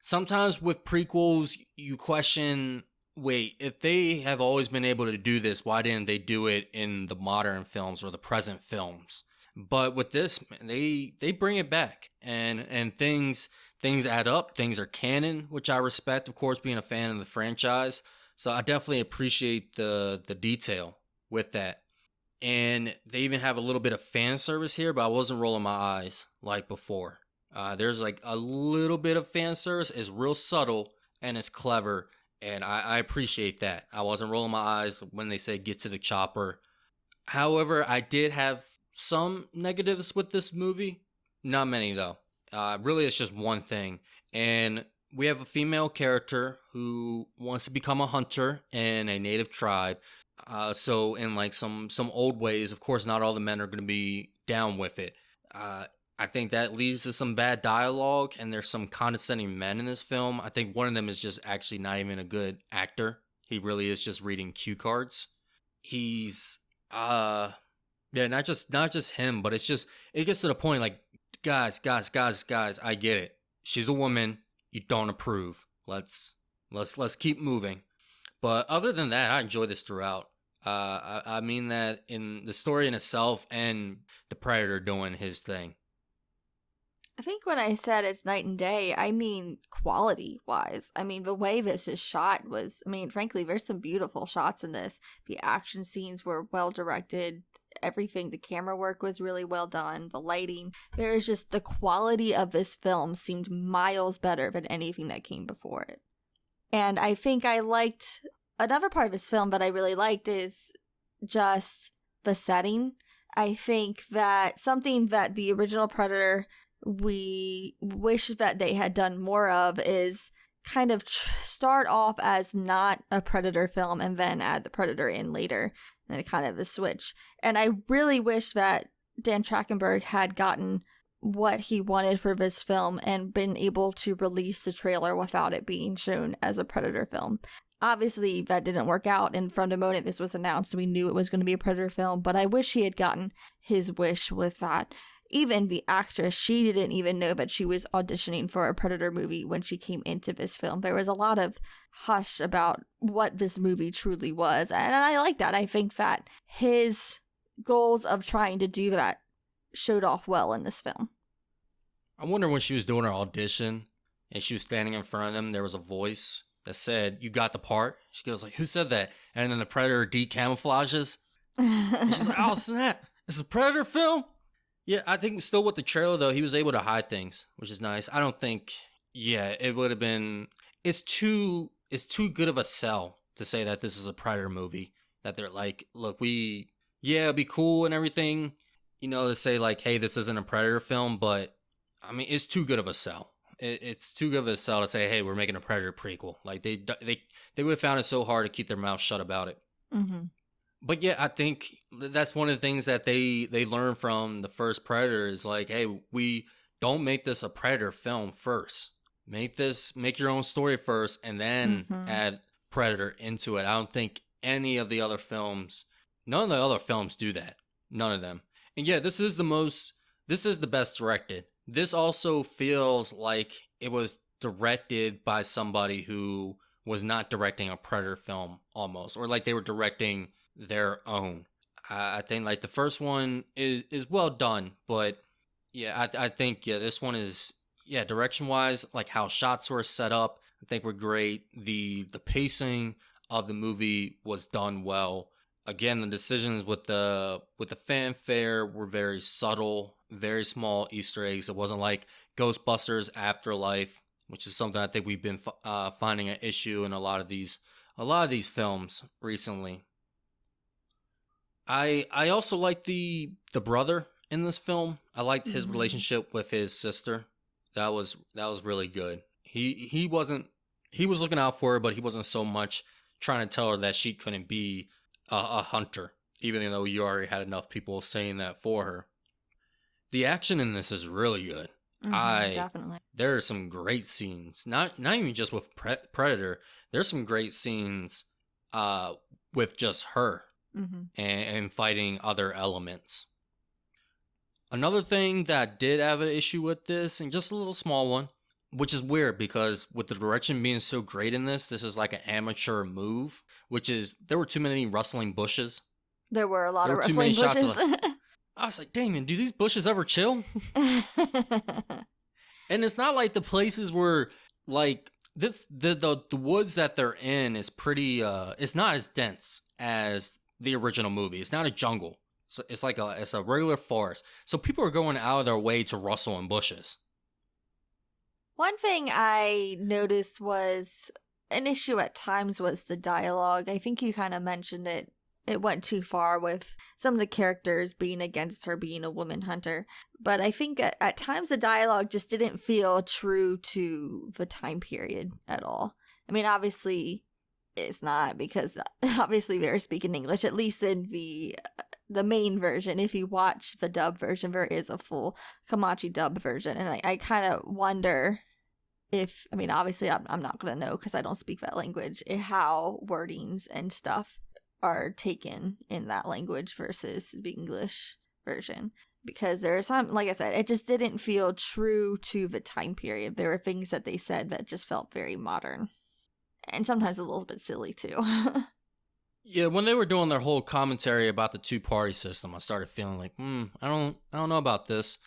Sometimes with prequels, you question, wait, if they have always been able to do this, why didn't they do it in the modern films or the present films? But with this, they bring it back, and things add up. Things are canon, which I respect, of course, being a fan of the franchise. So I definitely appreciate the detail with that. And they even have a little bit of fan service here, but I wasn't rolling my eyes like before. There's like a little bit of fan service. It's real subtle and it's clever, and I appreciate that. I wasn't rolling my eyes when they say get to the chopper. However, I did have some negatives with this movie. Not many, though. Really, it's just one thing. And we have a female character who wants to become a hunter in a native tribe. So in like some old ways, of course, not all the men are going to be down with it. I think that leads to some bad dialogue, and there's some condescending men in this film. I think one of them is just actually not even a good actor. He really is just reading cue cards. He's not just him, but it gets to the point like, guys, I get it. She's a woman. You don't approve. Let's keep moving. But other than that, I enjoy this throughout. I mean that in the story in itself and the Predator doing his thing. I think when I said it's night and day, I mean quality-wise. I mean, the way this is shot was, frankly, there's some beautiful shots in this. The action scenes were well-directed. Everything, the camera work was really well done. The lighting. There's just the quality of this film seemed miles better than anything that came before it. And I think I liked, another part of this film that I really liked is just the setting. I think that something that the original Predator we wish that they had done more of is kind of start off as not a Predator film and then add the Predator in later, and it kind of a switch. And I really wish that Dan Trachtenberg had gotten what he wanted for this film and been able to release the trailer without it being shown as a Predator film. Obviously, that didn't work out, and from the moment this was announced, we knew it was going to be a Predator film, but I wish he had gotten his wish with that. Even the actress, she didn't even know that she was auditioning for a Predator movie when she came into this film. There was a lot of hush about what this movie truly was, and I like that. I think that his goals of trying to do that showed off well in this film. I wonder when she was doing her audition and she was standing in front of them, there was a voice that said, "You got the part." She goes like, "Who said that?" And then the Predator decamouflages. And she's like, "Oh snap, it's a Predator film?" Yeah, I think still with the trailer though, he was able to hide things, which is nice. I don't think, it would have been. It's too good of a sell to say that this is a Predator movie. That they're like, look, it'd be cool and everything, to say like, hey, this isn't a Predator film, but I mean, it's too good of a sell. It's too good of a sell to say, hey, we're making a Predator prequel. Like they would have found it so hard to keep their mouth shut about it. Mm-hmm. But yeah, I think that's one of the things that they learned from the first Predator is like, hey, we don't make this a Predator film first. Make your own story first and then add Predator into it. I don't think any of the other films, none of the other films do that. None of them. And yeah, this is the best directed. This also feels like it was directed by somebody who was not directing a Predator film almost, or like they were directing their own. I think like the first one is well done, but yeah, I think this one is direction wise, like how shots were set up, I think were great. The pacing of the movie was done well. Again, the decisions with the fanfare were very subtle, very small Easter eggs. It wasn't like Ghostbusters Afterlife, which is something I think we've been finding an issue in a lot of these films recently. I also like the brother in this film. I liked his relationship with his sister. That was really good. He was looking out for her, but he wasn't so much trying to tell her that she couldn't be a hunter, even though you already had enough people saying that for her. The action in this is really good. Definitely. There are some great scenes. Not even just with Predator. There's some great scenes with just her and fighting other elements. Another thing that did have an issue with this, and just a little small one, which is weird because with the direction being so great in this is like an amateur move, which is there were too many rustling bushes. There were a lot of rustling bushes. I was like, Damien, do these bushes ever chill? And it's not like the places were like this. The woods that they're in is pretty. It's not as dense as the original movie. It's not a jungle. So it's like it's a regular forest. So people are going out of their way to rustle in bushes. One thing I noticed was an issue at times was the dialogue. I think you kind of mentioned it. It went too far with some of the characters being against her being a woman hunter. But I think at times the dialogue just didn't feel true to the time period at all. I mean, obviously it's not, because obviously they're speaking English, at least in the main version. If you watch the dub version, there is a full Comanche dub version. And I kind of wonder if, I mean, obviously I'm not going to know because I don't speak that language, how wordings and stuff are taken in that language versus the English version. Because there are some, like I said, it just didn't feel true to the time period. There were things that they said that just felt very modern. And sometimes a little bit silly too. Yeah, when they were doing their whole commentary about the two-party system, I started feeling like, I don't know about this.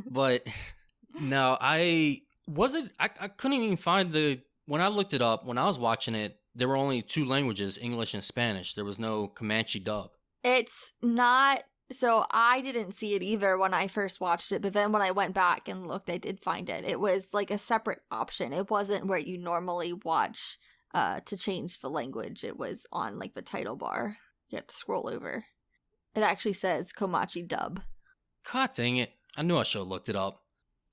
But no, I couldn't even find when I looked it up, when I was watching it, there were only two languages, English and Spanish. There was no Comanche dub. It's not, so I didn't see it either when I first watched it, but then when I went back and looked, I did find it. It was like a separate option. It wasn't where you normally watch to change the language. It was on like the title bar. You have to scroll over. It actually says Comanche dub. God dang it. I knew I should have looked it up.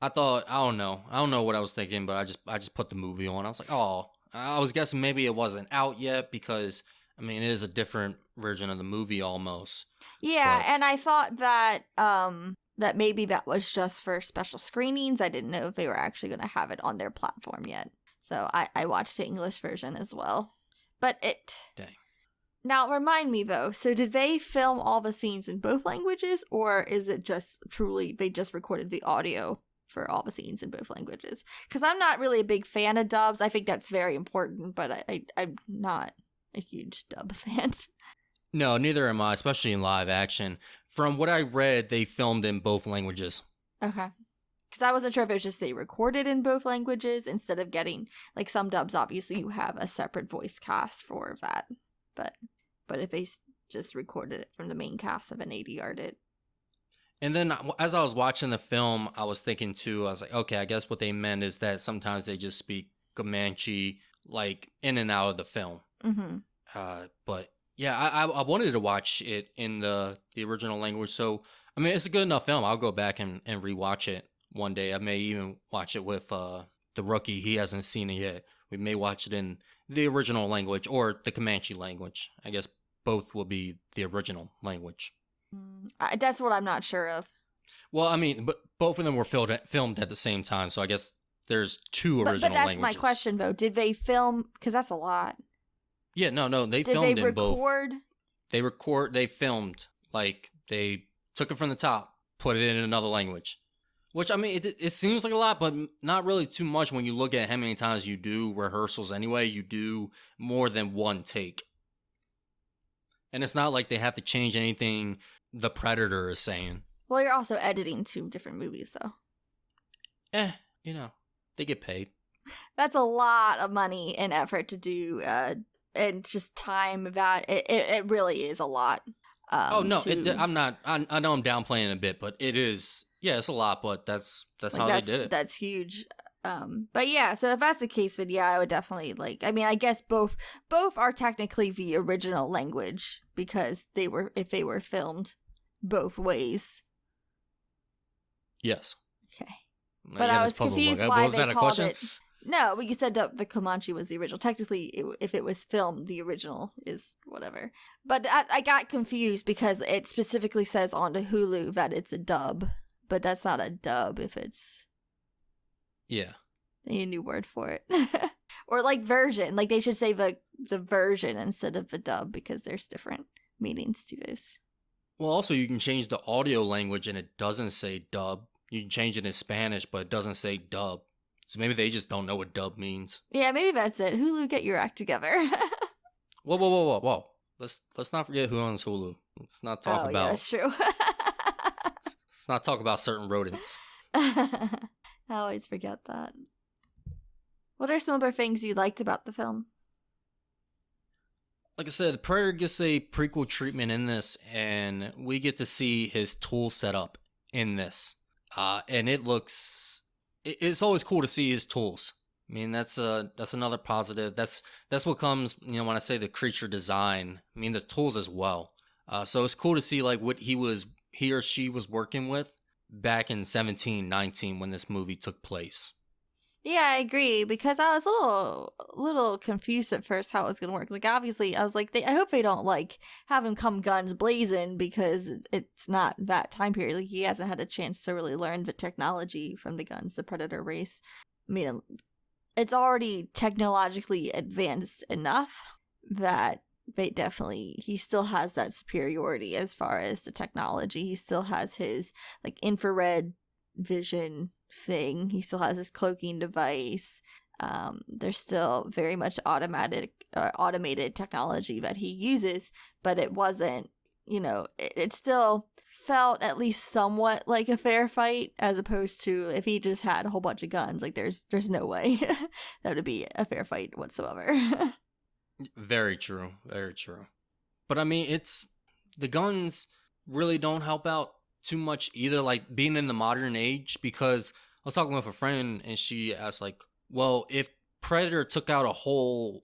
I thought, I don't know what I was thinking, but I just put the movie on. I was like, oh, I was guessing maybe it wasn't out yet because I mean it is a different version of the movie almost. Yeah, But and I thought that that maybe that was just for special screenings. I didn't know if they were actually going to have it on their platform yet. So I watched the English version as well. But it dang. Now remind me though, so did they film all the scenes in both languages, or is it just truly they just recorded the audio for all the scenes in both languages? Because I'm not really a big fan of dubs. I think that's very important, but I'm not a huge dub fan. No, neither am I, especially in live action. From what I read, they filmed in both languages. Okay. Because I wasn't sure if it was just they recorded in both languages instead of getting, like, some dubs, obviously you have a separate voice cast for that. But if they just recorded it from the main cast of an ADR'd it. And then as I was watching the film, I was thinking too, I was like, okay, I guess what they meant is that sometimes they just speak Comanche, like, in and out of the film. Mm-hmm. But yeah, I wanted to watch it in the original language. So, I mean, it's a good enough film. I'll go back and rewatch it one day. I may even watch it with the rookie. He hasn't seen it yet. We may watch it in the original language or the Comanche language. I guess both will be the original language. That's what I'm not sure of. Well, I mean, but both of them were filmed at the same time. So I guess there's two original but that's languages. my question, though. Did they film? Because that's a lot. Yeah, no, they Did filmed they in both. They filmed, like, they took it from the top, put it in another language. Which, I mean, it seems like a lot, but not really too much when you look at how many times you do rehearsals anyway. You do more than one take. And it's not like they have to change anything the Predator is saying. Well, you're also editing two different movies, so. You know, they get paid. That's a lot of money and effort to do, and just time that it really is a lot. Oh no, I'm not. I know I'm downplaying a bit, but it is. Yeah, it's a lot, but that's like, how they did it. That's huge. But yeah, so if that's the case, then yeah, I would definitely like. I mean, I guess both are technically the original language because if they were filmed both ways. Yes. Okay. But I was confused why was they that a called question? it. No, but you said that the Comanche was the original. Technically, if it was filmed, the original is whatever. But I got confused because it specifically says on the Hulu that it's a dub, but that's not a dub if it's... Yeah. A new word for it. Or like version. Like they should say the version instead of the dub because there's different meanings to this. Well, also you can change the audio language and it doesn't say dub. You can change it in Spanish, but it doesn't say dub. So maybe they just don't know what dub means. Yeah, maybe that's it. Hulu, get your act together. Whoa. Let's not forget who owns Hulu. Let's not talk about... Yeah, that's true. Let's not talk about certain rodents. I always forget that. What are some other things you liked about the film? Like I said, the Predator gets a prequel treatment in this, and we get to see his tool setup in this. And it looks... It's always cool to see his tools. I mean, that's another positive. That's what comes, when I say the creature design. I mean, the tools as well. So it's cool to see like what he or she was working with back in 1719 when this movie took place. Yeah, I agree because I was a little confused at first how it was gonna work. Like, obviously, I was like, I hope they don't like have him come guns blazing because it's not that time period. Like, he hasn't had a chance to really learn the technology from the guns, the Predator race. I mean, it's already technologically advanced enough that he still has that superiority as far as the technology. He still has his like infrared vision thing. He still has his cloaking device. There's still very much automated technology that he uses, but it wasn't, it still felt at least somewhat like a fair fight as opposed to if he just had a whole bunch of guns. Like there's no way that would be a fair fight whatsoever. Very true. But I mean, the guns really don't help out too much either, like being in the modern age, because I was talking with a friend and she asked like, well, if Predator took out a whole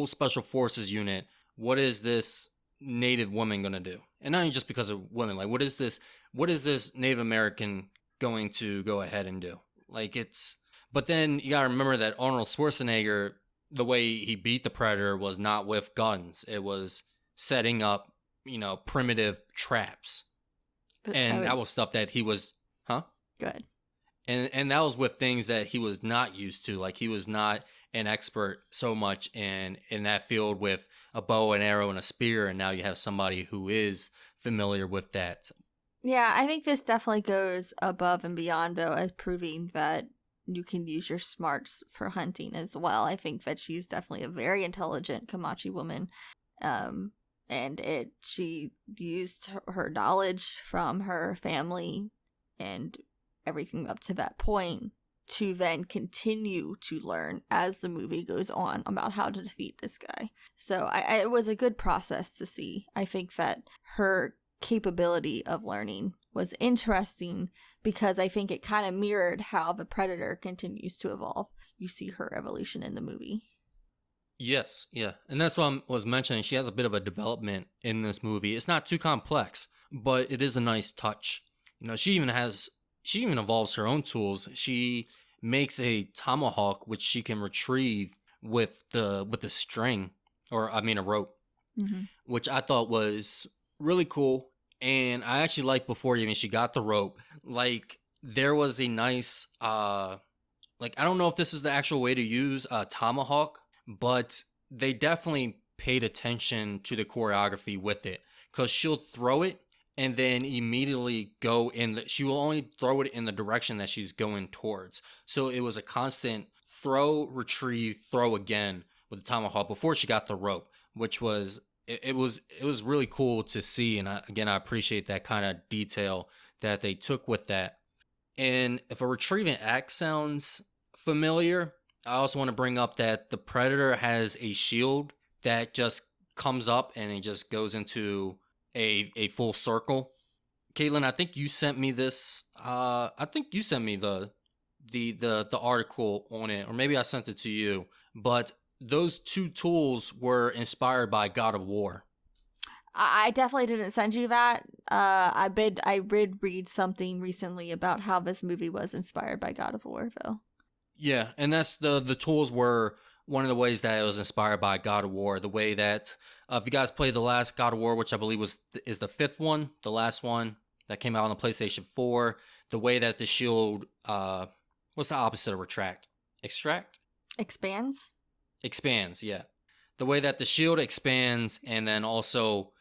special forces unit, what is this Native woman gonna do? And not even just because of women, like what is this Native American going to go ahead and do? Like but then you gotta remember that Arnold Schwarzenegger, the way he beat the Predator was not with guns. It was setting up, primitive traps. But And that was stuff that he was, huh? Good. And that was with things that he was not used to. Like he was not an expert so much in that field with a bow and arrow and a spear, and now you have somebody who is familiar with that. Yeah, I think this definitely goes above and beyond, though, as proving that you can use your smarts for hunting as well. I think that she's definitely a very intelligent Comanche woman. And she used her knowledge from her family and everything up to that point to then continue to learn as the movie goes on about how to defeat this guy. So it was a good process to see. I think that her capability of learning was interesting because I think it kind of mirrored how the Predator continues to evolve. You see her evolution in the movie. Yes, yeah. And that's what I was mentioning. She has a bit of a development in this movie. It's not too complex, but it is a nice touch. She even evolves her own tools. She makes a tomahawk which she can retrieve with the string, or I mean a rope, which I thought was really cool. And I actually liked before even she got the rope, like there was a nice I don't know if this is the actual way to use a tomahawk, but they definitely paid attention to the choreography with it, because she'll throw it and then immediately she will only throw it in the direction that she's going towards. So it was a constant throw, retrieve, throw again with the tomahawk before she got the rope, which was, it was really cool to see. And I appreciate that kind of detail that they took with that. And if a retrieving axe sounds familiar, I also want to bring up that the Predator has a shield that just comes up and it just goes into a full circle. Caitlyn, I think you sent me this. I think you sent me the article on it, or maybe I sent it to you. But those two tools were inspired by God of War. I definitely didn't send you that. I did read something recently about how this movie was inspired by God of War, though. Yeah, and that's the tools were one of the ways that it was inspired by God of War. The way that if you guys played the last God of War, which I believe is the fifth one, the last one that came out on the PlayStation 4, the way that the shield, what's the opposite of retract? Extract? Expands, yeah. The way that the shield expands, and then also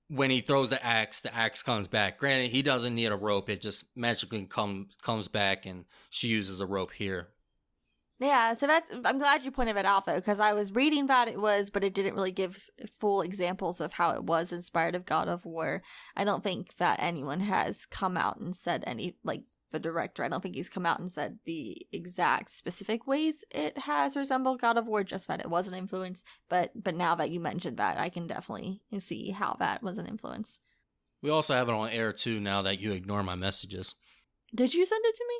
when he throws the axe comes back. Granted, he doesn't need a rope. It just magically comes back, and she uses a rope here. Yeah, so I'm glad you pointed it out, though, because I was reading that it was, but it didn't really give full examples of how it was inspired of God of War. I don't think that anyone has come out and said the director, I don't think he's come out and said the exact specific ways it has resembled God of War, just that it was an influence. But now that you mentioned that, I can definitely see how that was an influence. We also have it on air, too, now that you ignore my messages. Did you send it to me?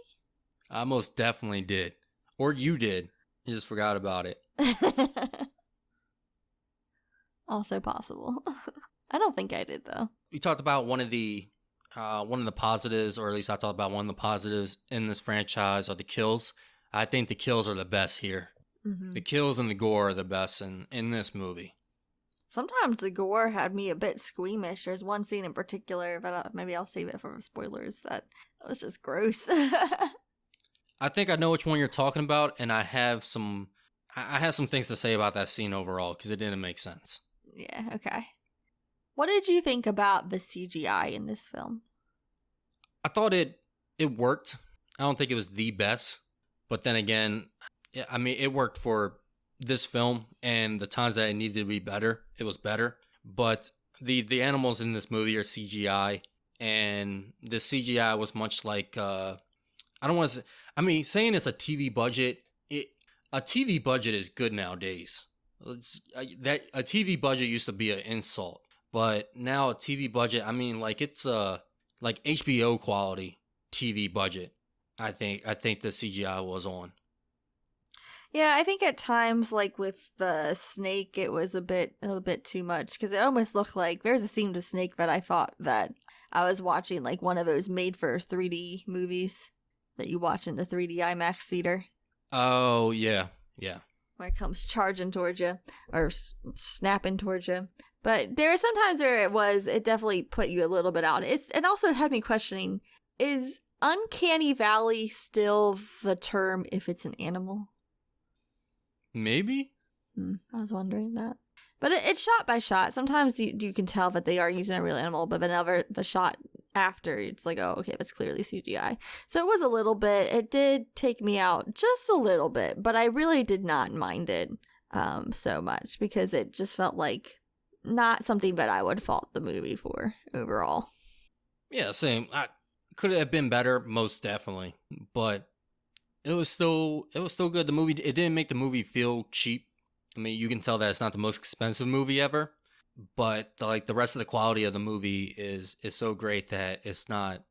I most definitely did. Or you did. You just forgot about it. Also possible. I don't think I did, though. We talked about one of the positives, or at least I talked about one of the positives in this franchise are the kills. I think the kills are the best here. Mm-hmm. The kills and the gore are the best in this movie. Sometimes the gore had me a bit squeamish. There's one scene in particular, but maybe I'll save it for spoilers, that was just gross. I think I know which one you're talking about, and I have some things to say about that scene overall, because it didn't make sense. Yeah, okay. What did you think about the CGI in this film? I thought it worked. I don't think it was the best, but then again, I mean, it worked for this film, and the times that it needed to be better, it was better. But the animals in this movie are CGI, and the CGI was much like I don't want to say, I mean, saying it's a TV budget, a TV budget is good nowadays. That a TV budget used to be an insult, but now a TV budget, I mean, like it's like HBO quality TV budget. I think the CGI was on. Yeah, I think at times, like with the snake, it was a bit too much, because it almost looked like there's a scene with the snake that I thought that I was watching like one of those made for 3D movies. that you watch in the 3D IMAX theater. Oh, yeah. Yeah. Where it comes charging towards you or snapping towards you. But there are some times where it definitely put you a little bit out. It also had me questioning, is Uncanny Valley still the term if it's an animal? Maybe? I was wondering that. But it's shot by shot. Sometimes you can tell that they are using a real animal, but whenever the shot after, it's like, oh, okay, that's clearly CGI. So it was a little bit. It did take me out just a little bit, but I really did not mind it so much because it just felt like not something that I would fault the movie for overall. Yeah, same. Could it have been better? Most definitely. But it was still good. The movie, it didn't make the movie feel cheap. I mean, you can tell that it's not the most expensive movie ever, but the rest of the quality of the movie is so great that it's not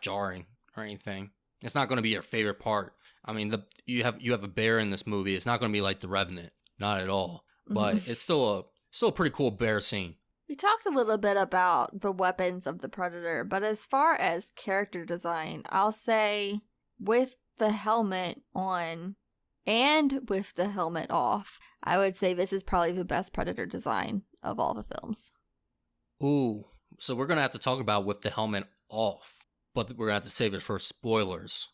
jarring or anything. It's not going to be your favorite part. I mean, you have a bear in this movie. It's not going to be like The Revenant, not at all. But it's still a pretty cool bear scene. We talked a little bit about the weapons of the Predator, but as far as character design, I'll say with the helmet on and with the helmet off, I would say this is probably the best Predator design of all the films. Ooh, so we're going to have to talk about with the helmet off, but we're going to have to save it for spoilers.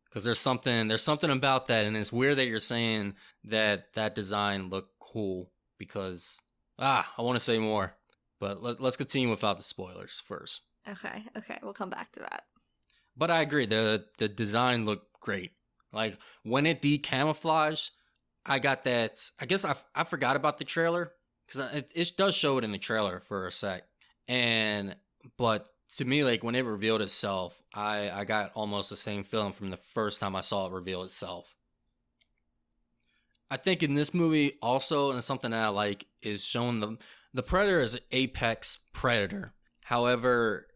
Because there's something about that, and it's weird that you're saying that design looked cool, because, I want to say more. But let's continue without the spoilers first. Okay, we'll come back to that. But I agree, the design looked great. Like, when it decamouflaged, I got that. I guess I forgot about the trailer, because it does show it in the trailer for a sec. But to me, like, when it revealed itself, I got almost the same feeling from the first time I saw it reveal itself. I think in this movie also, and something that I like, is showing the Predator is an apex predator. However,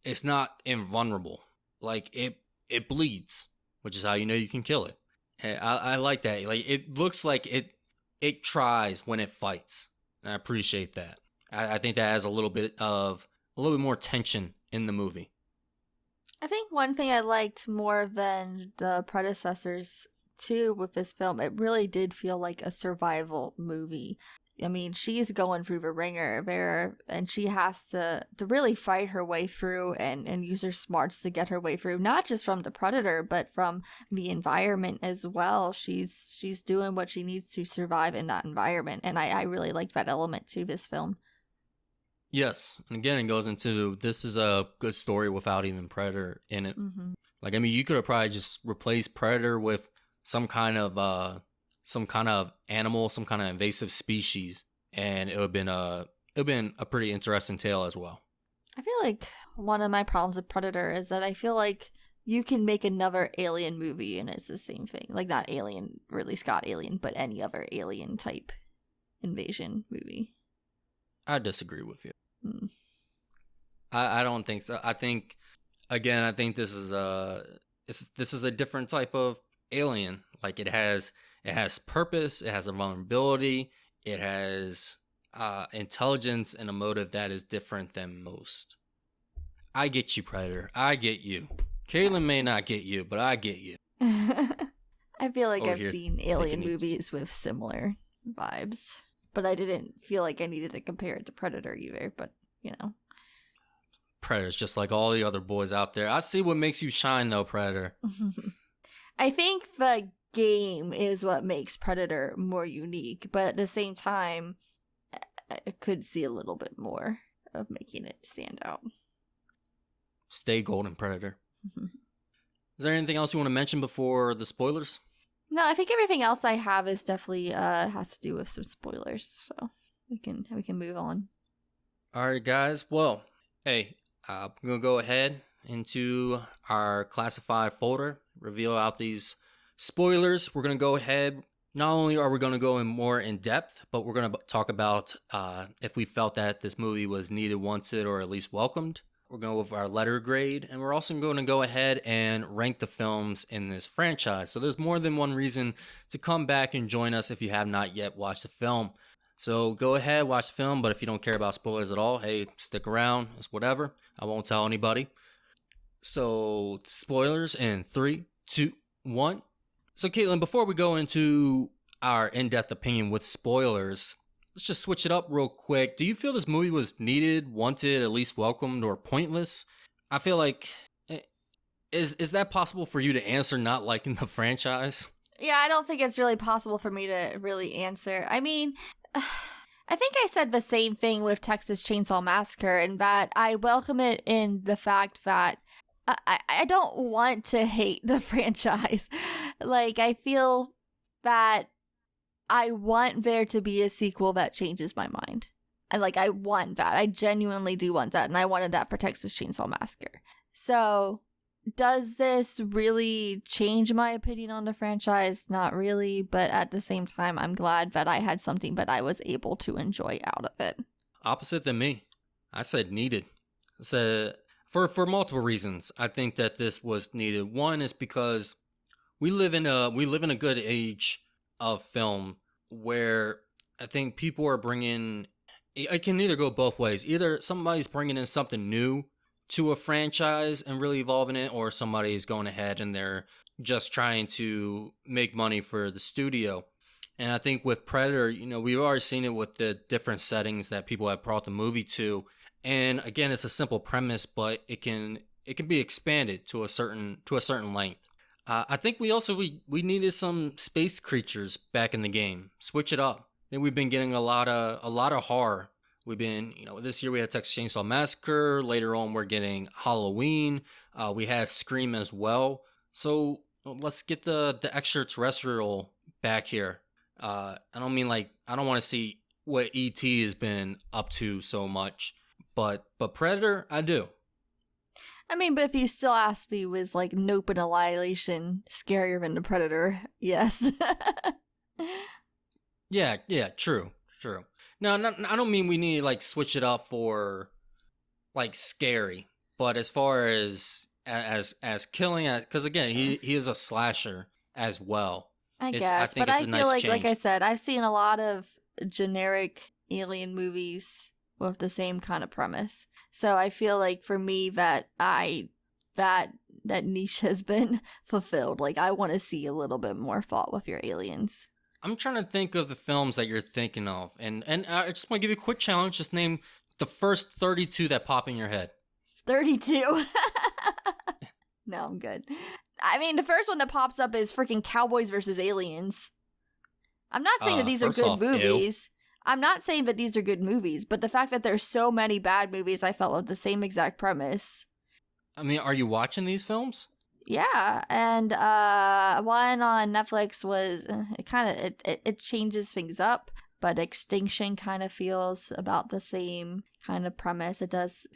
it's not invulnerable. Like, it bleeds, which is how you know you can kill it. And I like that. Like, it looks like it tries when it fights. And I appreciate that. I think that adds a little bit more tension in the movie. I think one thing I liked more than the predecessors too with this film, it really did feel like a survival movie. I mean, she's going through the ringer there, and she has to really fight her way through and use her smarts to get her way through, not just from the Predator, but from the environment as well. She's doing what she needs to survive in that environment, and I really like that element to this film. Yes, and again, it goes into, this is a good story without even Predator in it. Like, I mean, you could have probably just replaced Predator with some kind of animal, some kind of invasive species, and it would have been a pretty interesting tale as well. I feel like one of my problems with Predator is that I feel like you can make another Alien movie and it's the same thing. Like, not Alien, Ridley Scott Alien, but any other Alien type invasion movie. I disagree with you. I don't think so. I think this is a different type of alien. Like, it has purpose, it has a vulnerability, it has intelligence and a motive that is different than most. I get you, Predator. I get you. Caitlyn may not get you, but I get you. I feel like Over I've here, seen Alien movies with similar vibes, but I didn't feel like I needed to compare it to Predator either, but, you know. Predator's just like all the other boys out there. I see what makes you shine, though, Predator. I think the game is what makes Predator more unique, but at the same time, I could see a little bit more of making it stand out. Stay golden, Predator. Is there anything else you want to mention before the spoilers? No, I think everything else I have is definitely has to do with some spoilers, so we can move on. All right, guys. Well, hey, I'm gonna go ahead into our classified folder, reveal out these spoilers. We're gonna go ahead. Not only are we gonna go in more in depth, but we're gonna talk about if we felt that this movie was needed, wanted, or at least welcomed. We're going to go with our letter grade, and we're also going to go ahead and rank the films in this franchise. So there's more than one reason to come back and join us if you have not yet watched the film. So go ahead, watch the film, but if you don't care about spoilers at all, hey, stick around. It's whatever. I won't tell anybody. So, spoilers in 3, 2, 1. So, Caitlin, before we go into our in-depth opinion with spoilers, let's just switch it up real quick. Do you feel this movie was needed, wanted, at least welcomed, or pointless? I feel like is that possible for you to answer not liking the franchise? Yeah, I don't think it's really possible for me to really answer. I mean, I think I said the same thing with Texas Chainsaw Massacre, and that I welcome it in the fact that I don't want to hate the franchise. Like, I feel that I want there to be a sequel that changes my mind. I want that. I genuinely do want that, and I wanted that for Texas Chainsaw Massacre. So, does this really change my opinion on the franchise? Not really, but at the same time, I'm glad that I had something that I was able to enjoy out of it. Opposite than me. I said needed. I said for multiple reasons. I think that this was needed. One is because we live in a good age of film where I think people are bringing. It can either go both ways. Either somebody's bringing in something new to a franchise and really evolving it, or somebody's going ahead and they're just trying to make money for the studio. And I think with Predator, we've already seen it with the different settings that people have brought the movie to. And again, it's a simple premise, but it can be expanded to a certain length. I think we needed some space creatures back in the game. Switch it up. I think we've been getting a lot of horror. We've been, this year we had Texas Chainsaw Massacre. Later on, we're getting Halloween. We had Scream as well. So let's get the extraterrestrial back here. I don't want to see what E.T. has been up to so much, but Predator, I do. I mean, but if you still ask me, was like Nope and Annihilation scarier than the Predator? Yes. Yeah, true. No, I don't mean we need to like switch it up for like scary, but as far as killing, because again, he is a slasher as well. I guess, but I feel like I said, I've seen a lot of generic alien movies with the same kind of premise. So I feel like for me that niche has been fulfilled. Like, I want to see a little bit more thought with your aliens. I'm trying to think of the films that you're thinking of, and I just want to give you a quick challenge. Just name the first 32 that pop in your head. 32? No, I'm good. I mean, the first one that pops up is freaking Cowboys versus Aliens. I'm not saying that these are good movies. I'm not saying that these are good movies, but the fact that there's so many bad movies I felt with the same exact premise. I mean, are you watching these films? Yeah, and one on Netflix was it changes things up, but Extinction kind of feels about the same kind of premise. It does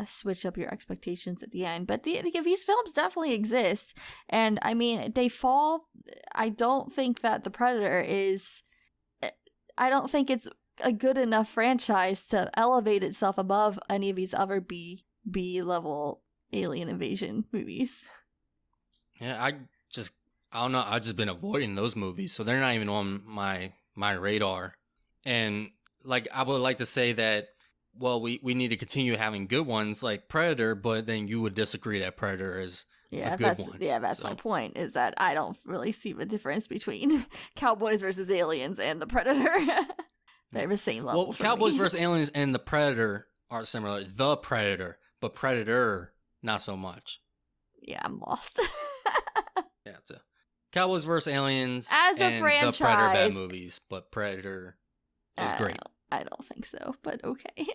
switch up your expectations at the end, but these films definitely exist, and I mean they fall. I don't think that the Predator is. I don't think it's a good enough franchise to elevate itself above any of these other B level alien invasion movies. Yeah, I don't know. I've just been avoiding those movies, so they're not even on my radar. And like, I would like to say that, well, we need to continue having good ones like Predator, but then you would disagree that Predator is a good one. Yeah, that's my point, is that I don't really see the difference between Cowboys versus Aliens and the Predator. They're the same level. Well, Cowboys versus Aliens and the Predator are similar. The Predator, but Predator, not so much. Yeah, I'm lost. Yeah, so Cowboys versus Aliens as a and franchise, the Predator bad movies, but Predator is great. I don't think so, but okay.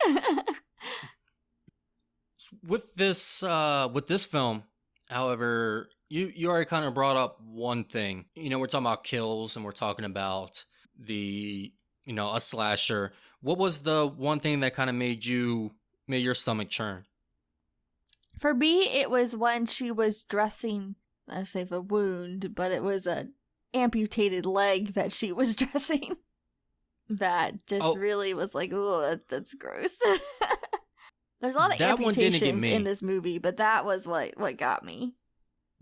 With this film, however, you already kind of brought up one thing. We're talking about kills and we're talking about a slasher. What was the one thing that kind of made your stomach churn? For me, it was when she was dressing, I say the wound, but it was a amputated leg that she was dressing. That just really was like, oh, that's gross. There's a lot of amputations in this movie, but that was what got me.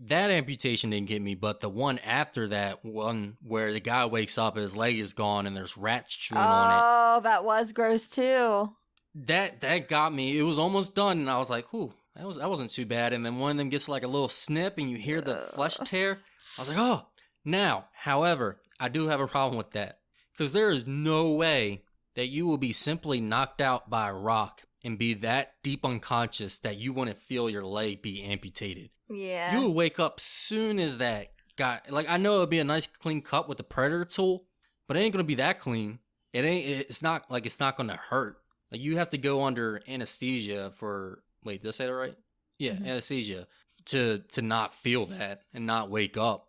That amputation didn't get me, but the one after that one where the guy wakes up and his leg is gone and there's rats chewing on it. Oh, that was gross too. That got me. It was almost done and I was like, ooh, that wasn't too bad. And then one of them gets like a little snip, and you hear the flesh tear. I was like, oh. Now, however, I do have a problem with that, because there is no way that you will be simply knocked out by a rock and be that deep unconscious that you wouldn't feel your leg be amputated. Yeah. You will wake up soon as that guy. Like, I know it'll be a nice clean cut with the Predator tool, but it ain't gonna be that clean. It's not gonna hurt. Like, you have to go under anesthesia for. Wait, did I say that right? Yeah, anesthesia to not feel that and not wake up.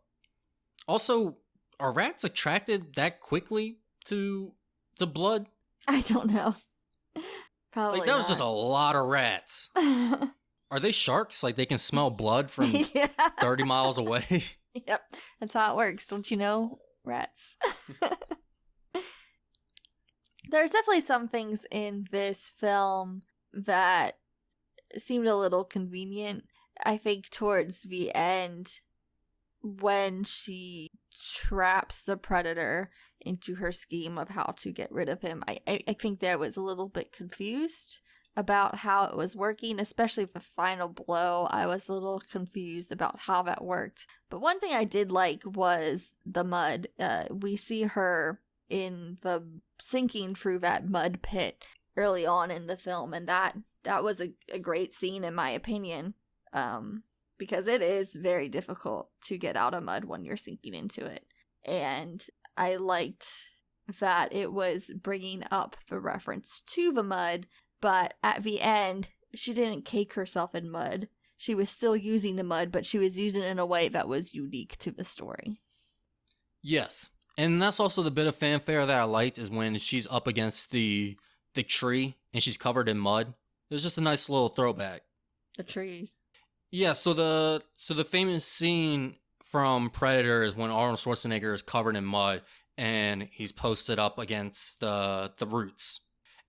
Also, are rats attracted that quickly to blood? I don't know. Probably like, that was not. just a lot of rats. Are they sharks? Like, they can smell blood from 30 miles away? Yep. That's how it works. Don't you know? Rats. There's definitely some things in this film that seemed a little convenient. I think towards the end, when she traps the Predator into her scheme of how to get rid of him, I think that I was a little bit confused about how it was working, especially the final blow. I was a little confused about how that worked. But one thing I did like was the mud. We see her in the sinking through that mud pit early on in the film, and that was a great scene in my opinion. Because it is very difficult to get out of mud when you're sinking into it. And I liked that it was bringing up the reference to the mud, but at the end, she didn't cake herself in mud. She was still using the mud, but she was using it in a way that was unique to the story. Yes. And that's also the bit of fanfare that I liked, is when she's up against the tree and she's covered in mud. It was just a nice little throwback. The tree. Yeah, so the famous scene from Predator is when Arnold Schwarzenegger is covered in mud and he's posted up against the roots.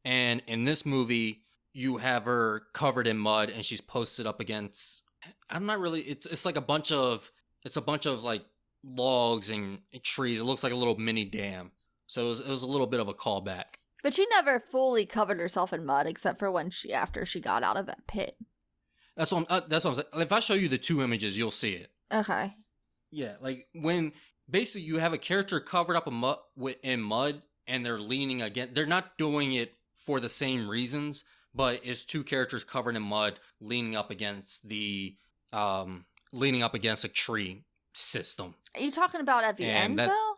And in this movie, you have her covered in mud and she's posted up against. I'm not really. It's like a bunch of like logs and trees. It looks like a little mini dam. So it was a little bit of a callback. But she never fully covered herself in mud except for after she got out of that pit. That's what I'm saying. If I show you the two images, you'll see it. Okay. Yeah, like when basically you have a character covered up in mud and they're leaning against. They're not doing it for the same reasons, but it's two characters covered in mud leaning up against a tree system. Are you talking about at the end though?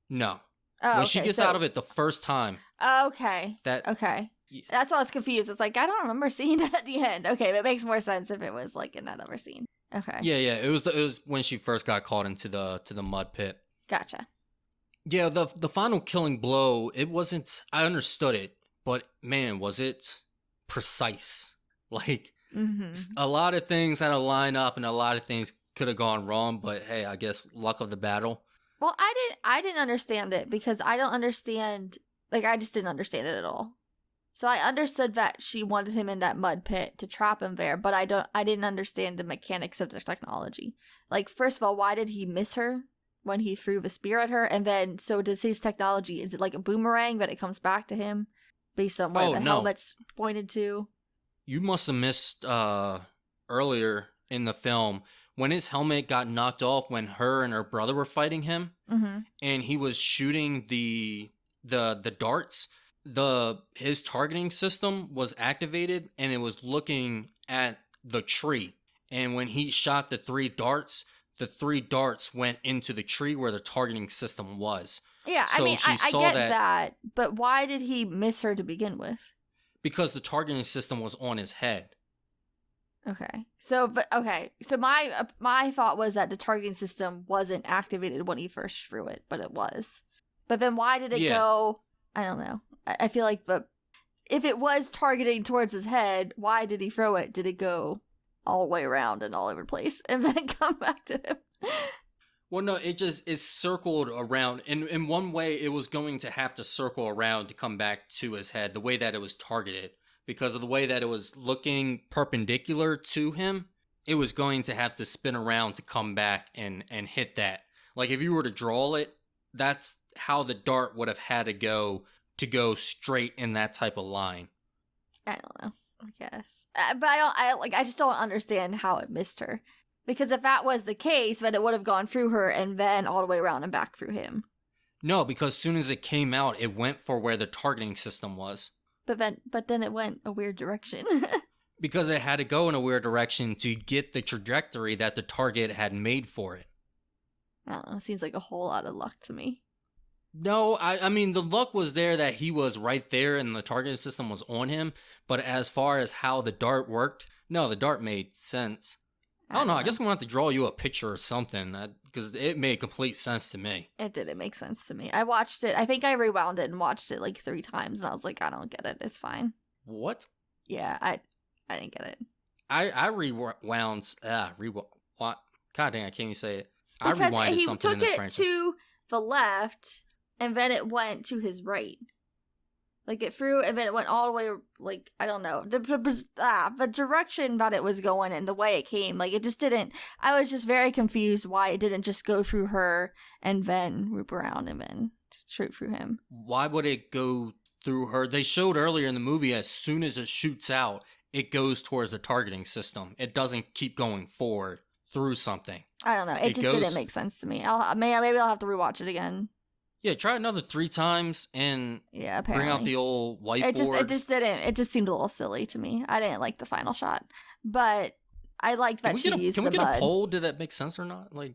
No. Oh, when she gets out of it the first time. Okay. Okay. Yeah. That's why I was confused. It's like, I don't remember seeing that at the end. Okay, that makes more sense if it was like in that other scene. Okay. Yeah. It was when she first got caught into the mud pit. Gotcha. Yeah, the final killing blow, it wasn't. I understood it, but man, was it precise. Like, a lot of things had to line up, and a lot of things could have gone wrong. But hey, I guess luck of the battle. Well, I didn't understand it because I don't understand. Like, I just didn't understand it at all. So I understood that she wanted him in that mud pit to trap him there, but I didn't understand the mechanics of the technology. Like, first of all, why did he miss her when he threw the spear at her? And then, so does his technology, is it like a boomerang that it comes back to him based on where helmet's pointed to? You must have missed earlier in the film when his helmet got knocked off when her and her brother were fighting him, and he was shooting the darts. His targeting system was activated and it was looking at the tree. And when he shot the three darts went into the tree where the targeting system was. Yeah, so I mean, I get that, but why did he miss her to begin with? Because the targeting system was on his head. Okay. So my thought was that the targeting system wasn't activated when he first threw it, but it was. But then why did it go? I don't know. I feel like if it was targeting towards his head, why did he throw it? Did it go all the way around and all over the place and then come back to him? Well, no, it circled around. In one way, it was going to have to circle around to come back to his head, the way that it was targeted. Because of the way that it was looking perpendicular to him, it was going to have to spin around to come back and hit that. Like, if you were to draw it, that's how the dart would have had to go straight in that type of line. I don't know. Yes. But I just don't understand how it missed her. Because if that was the case, then it would have gone through her and then all the way around and back through him. No, because as soon as it came out, it went for where the targeting system was. But then it went a weird direction. Because it had to go in a weird direction to get the trajectory that the target had made for it. I don't know. It seems like a whole lot of luck to me. No, I mean, the luck was there that he was right there and the targeting system was on him. But as far as how the dart worked, no, the dart made sense. I don't know. I guess I'm going to have to draw you a picture or something because it made complete sense to me. It didn't make sense to me. I watched it. I think I rewound it and watched it like 3 times, and I was like, I don't get it. It's fine. What? Yeah, I didn't get it. I rewound. What? God dang, I can't even say it. Because I rewinded he something in took this it franchise. to the left, and then it went to his right. Like, it threw, and then it went all the way, like, I don't know. The direction that it was going and the way it came, like, it just didn't. I was just very confused why it didn't just go through her and then loop around and then straight through him. Why would it go through her? They showed earlier in the movie, as soon as it shoots out, it goes towards the targeting system. It doesn't keep going forward through something. I don't know. It just didn't make sense to me. Maybe I'll have to rewatch it again. Yeah, try another 3 times and apparently bring out the old whiteboard. It just didn't. It just seemed a little silly to me. I didn't like the final shot, but I liked that she used the mud. Can we get a poll? Did that make sense or not? Like,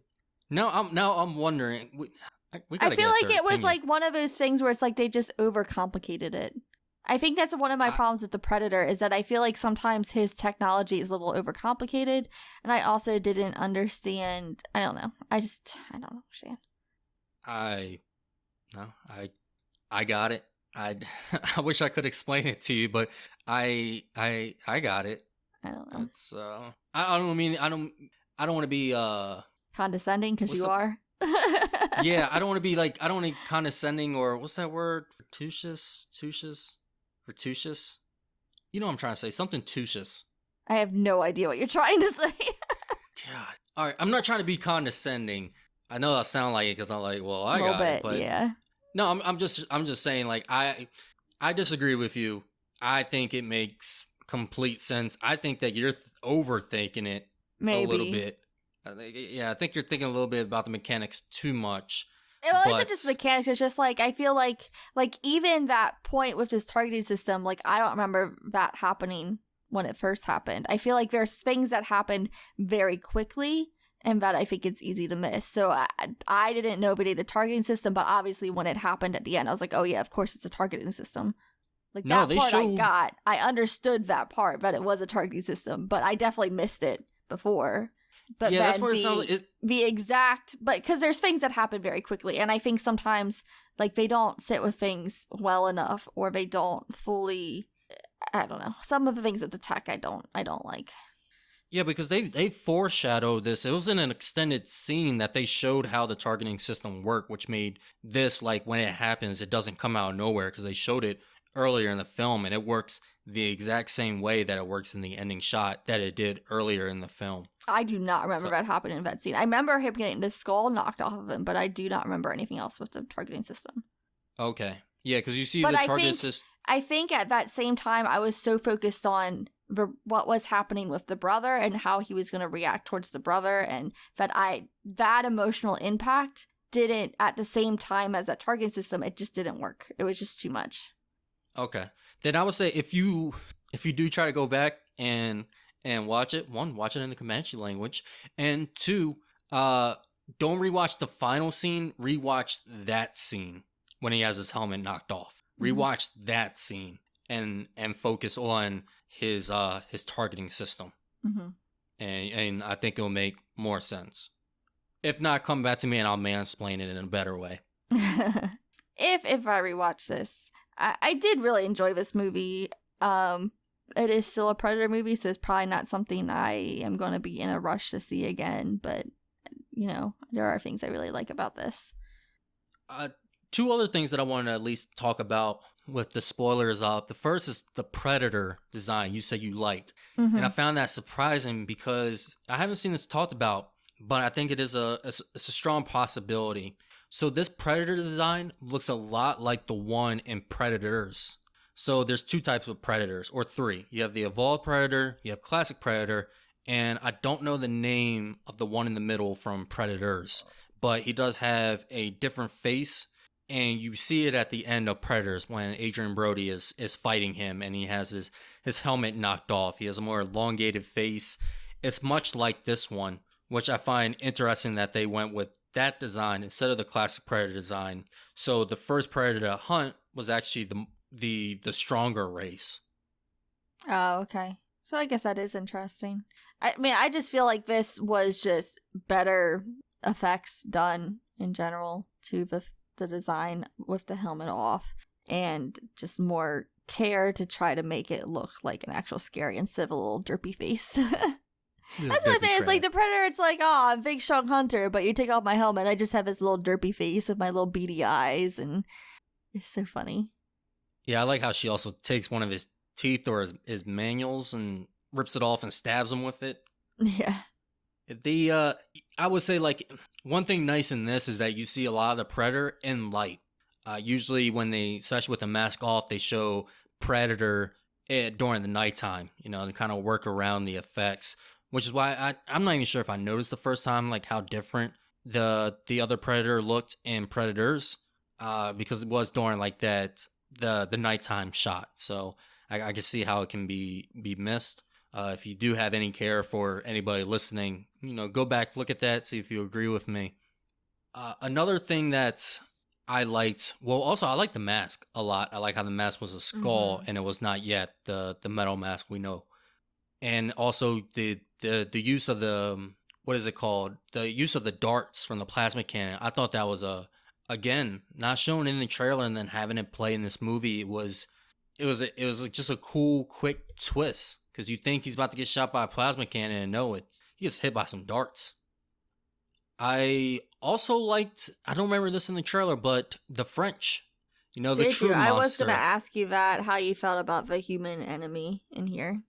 now I'm wondering. I feel like it was like one of those things where it's like they just overcomplicated it. I think that's one of my problems with the Predator is that I feel like sometimes his technology is a little overcomplicated, and I also didn't understand. I don't know. I don't understand. I got it. I wish I could explain it to you, but I got it. I don't know. It's I don't want to be condescending because you are. Yeah, I don't want to be like, I don't want to be condescending or what's that word? Fortuitous? You know what I'm trying to say, something tuitious. I have no idea what you're trying to say. God. All right, I'm not trying to be condescending. I know I sound like it because I'm like, well, I got it, but yeah. No, I'm just saying, like, I disagree with you. I think it makes complete sense. I think that you're overthinking it a little bit. I think you're thinking a little bit about the mechanics too much. Well, it's not just mechanics. It's just like I feel like even that point with this targeting system, like I don't remember that happening when it first happened. I feel like there's things that happened very quickly. And that I think it's easy to miss. So I didn't know the targeting system, but obviously when it happened at the end, I was like, oh yeah, of course it's a targeting system. Like that part I got. I understood that part, that it was a targeting system, but I definitely missed it before. But yeah, that's what it sounds like. The exact, but because there's things that happen very quickly, and I think sometimes like they don't sit with things well enough, or they don't fully. I don't know. Some of the things with the tech, I don't like. Yeah, because they foreshadowed this. It was in an extended scene that they showed how the targeting system worked, which made this, like, when it happens, it doesn't come out of nowhere because they showed it earlier in the film, and it works the exact same way that it works in the ending shot that it did earlier in the film. I do not remember that happening in that scene. I remember him getting the skull knocked off of him, but I do not remember anything else with the targeting system. Okay. Yeah, because you see the targeting system. I think at that same time, I was so focused on what was happening with the brother and how he was going to react towards the brother, and that emotional impact didn't, at the same time as that targeting system, it just didn't work. It was just too much. Okay. Then I would say if you do try to go back and watch it, 1, watch it in the Comanche language, and 2, don't rewatch the final scene, rewatch that scene when he has his helmet knocked off. Rewatch that scene and focus on his targeting system. And I think it'll make more sense. If not, come back to me and I'll mansplain it in a better way. If I rewatch this, I did really enjoy this movie. It is still a Predator movie, so it's probably not something I am going to be in a rush to see again, but you know, there are things I really like about this. 2 other things that I wanted to at least talk about with the spoilers up. The first is the Predator design you said you liked. And I found that surprising because I haven't seen this talked about, but I think it's a strong possibility. So this Predator design looks a lot like the one in Predators. So there's two types of predators, or three. You have the evolved predator, you have classic predator, and I don't know the name of the one in the middle from Predators, but he does have a different face, and you see it at the end of Predators when Adrian Brody is fighting him, and he has his helmet knocked off. He has a more elongated face. It's much like this one, which I find interesting that they went with that design instead of the classic Predator design. So the first Predator to hunt was actually the stronger race. Oh, okay. So I guess that is interesting. I mean, I just feel like this was just better effects done in general to the design with the helmet off, and just more care to try to make it look like an actual scary instead of a little derpy face. That's my face. Like the Predator, it's like, oh, I'm a big strong hunter, but you take off my helmet, I just have this little derpy face with my little beady eyes, and it's so funny. Yeah, I like how she also takes one of his teeth or his manuals and rips it off and stabs him with it. Yeah. I would say, like, one thing nice in this is that you see a lot of the Predator in light. Usually when especially with the mask off, they show Predator during the nighttime, to kind of work around the effects, which is why I'm not even sure if I noticed the first time, like, how different the other Predator looked in Predators, because it was during, like, the nighttime shot. So I can see how it can be missed. If you do have any care for anybody listening, go back, look at that, see if you agree with me. Another thing that I liked, well, also I like the mask a lot. I like how the mask was a skull, and it was not yet the metal mask we know. And also the use of the, what is it called? The use of the darts from the plasma cannon. I thought that was again, not shown in the trailer and then having it play in this movie. It was just a cool, quick twist, because you think he's about to get shot by a plasma cannon, and no, he gets hit by some darts. I also liked, I don't remember this in the trailer, but the French, the true monster. I was going to ask you that, how you felt about the human enemy in here.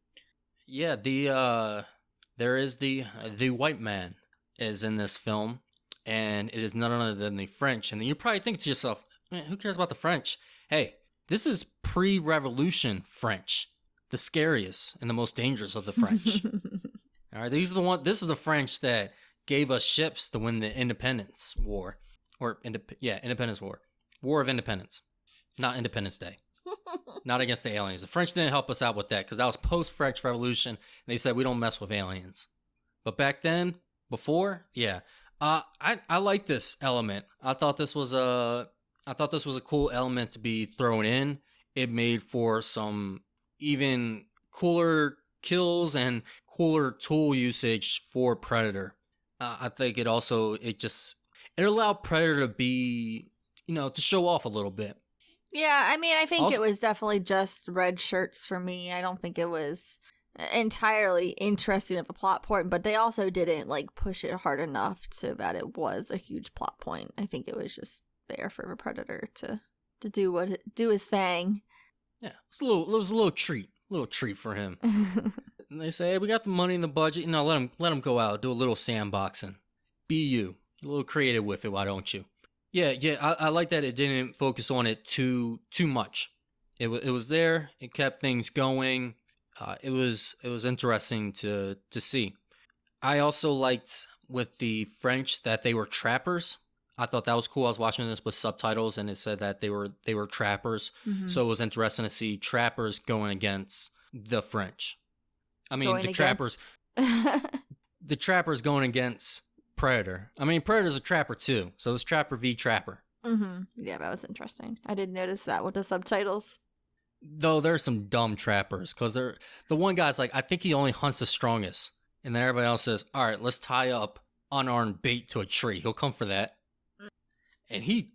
Yeah, there is the white man is in this film, and it is none other than the French. And then you probably think to yourself, man, who cares about the French? Hey, this is pre-revolution French, the scariest and the most dangerous of the French. All right, this is the French that gave us ships to win the Independence War, Independence War, War of Independence, not Independence Day, not against the aliens. The French didn't help us out with that, because that was post-French Revolution, and they said we don't mess with aliens. But back then, before, yeah, I like this element. I thought this was a cool element to be thrown in. It made for some even cooler kills and cooler tool usage for Predator. I think it allowed Predator to be, to show off a little bit. Yeah, I mean, I think it was definitely just red shirts for me. I don't think it was entirely interesting of a plot point, but they also didn't, like, push it hard enough so that it was a huge plot point. I think it was just there for the Predator to do his thing. Yeah, it was a little treat for him. And they say, hey, we got the money in the budget. Let him go out, do a little sandboxing. Be you, a little creative with it. Why don't you? Yeah. I like that it didn't focus on it too much. It was there. It kept things going. It was interesting to see. I also liked with the French that they were trappers. I thought that was cool. I was watching this with subtitles, and it said that they were trappers. Mm-hmm. So it was interesting to see trappers going against the French. I mean, trappers going against Predator. I mean, Predator's a trapper too, so it's Trapper v Trapper. Mm-hmm. Yeah, that was interesting. I didn't notice that with the subtitles. Though there's some dumb trappers, because the one guy's like, I think he only hunts the strongest, and then everybody else says, all right, let's tie up unarmed bait to a tree. He'll come for that. And he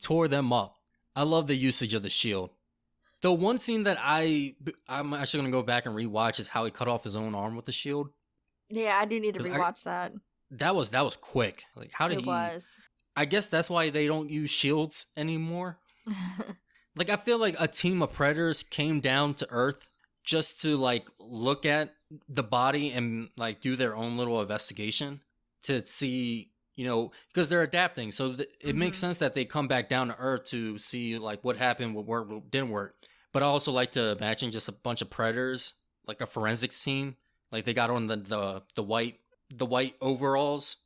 tore them up. I love the usage of the shield. The one scene that I'm actually going to go back and rewatch is how he cut off his own arm with the shield. Yeah, I do need to rewatch that. That was quick. Like, how did it was. I guess that's why they don't use shields anymore. Like, I feel like a team of Predators came down to Earth just to, like, look at the body and, like, do their own little investigation to see, because they're adapting. So it makes sense that they come back down to Earth to see, like, what happened, what worked, what didn't work. But I also like to imagine just a bunch of predators, like a forensics team. Like they got on the white overalls,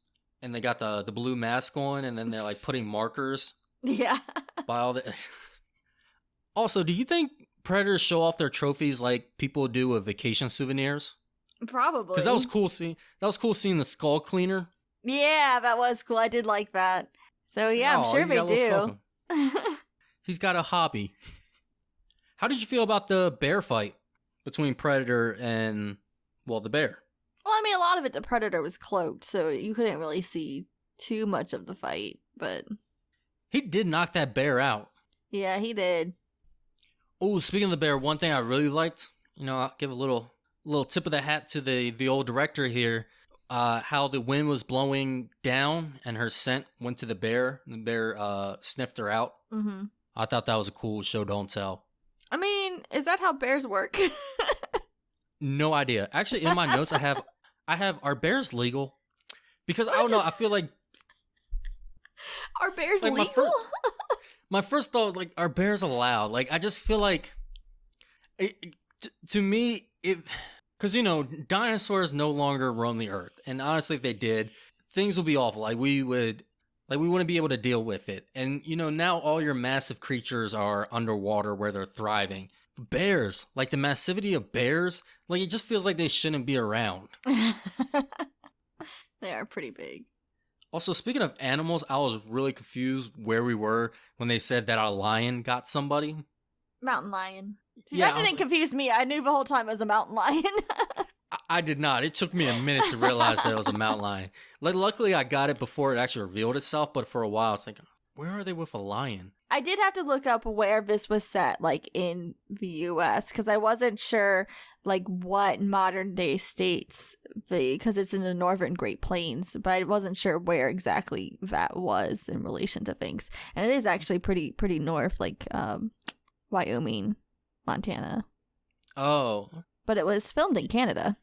and they got the blue mask on, and then they're like putting markers Yeah. by all the. Also, do you think predators show off their trophies like people do with vacation souvenirs? Probably. Because that was cool. That was cool seeing the skull cleaner. Yeah, that was cool. I did like that. So yeah, I'm sure he they got a little do. skull. He's got a hobby. How did you feel about the bear fight between Predator and, well, the bear? Well, I mean, a lot of it, the predator was cloaked, so you couldn't really see too much of the fight, but He did knock that bear out. yeah, he did. Oh, speaking of the bear, one thing I really liked, I'll give a little tip of the hat to the old director here. How the wind was blowing down and her scent went to the bear. And the bear sniffed her out. Mm-hmm. I thought that was a cool show don't tell. I mean, is that how bears work? No idea. Actually, in my notes, I have are bears legal? Because I don't know. I feel like Are bears like legal? my first thought was like, are bears allowed? Like, I just feel like to me, because dinosaurs no longer roam the earth, and honestly, if they did, things would be awful. Like we wouldn't be able to deal with it. And now all your massive creatures are underwater where they're thriving. Bears, like the massivity of bears, like it just feels like they shouldn't be around. They are pretty big. Also, speaking of animals, I was really confused where we were when they said that a lion got somebody. Mountain lion. See, Yeah, that didn't confuse me. I knew the whole time it was a mountain lion. I did not. It took me a minute to realize that it was a mountain lion. Like, luckily, I got it before it actually revealed itself, but for a while, I was thinking, where are they with a lion? I did have to look up where this was set, like, in the U.S., because I wasn't sure, like, what modern day states, because it's in the northern Great Plains, but I wasn't sure where exactly that was in relation to things. And it is actually pretty north, like, Wyoming, Montana. Oh. But it was filmed in Canada.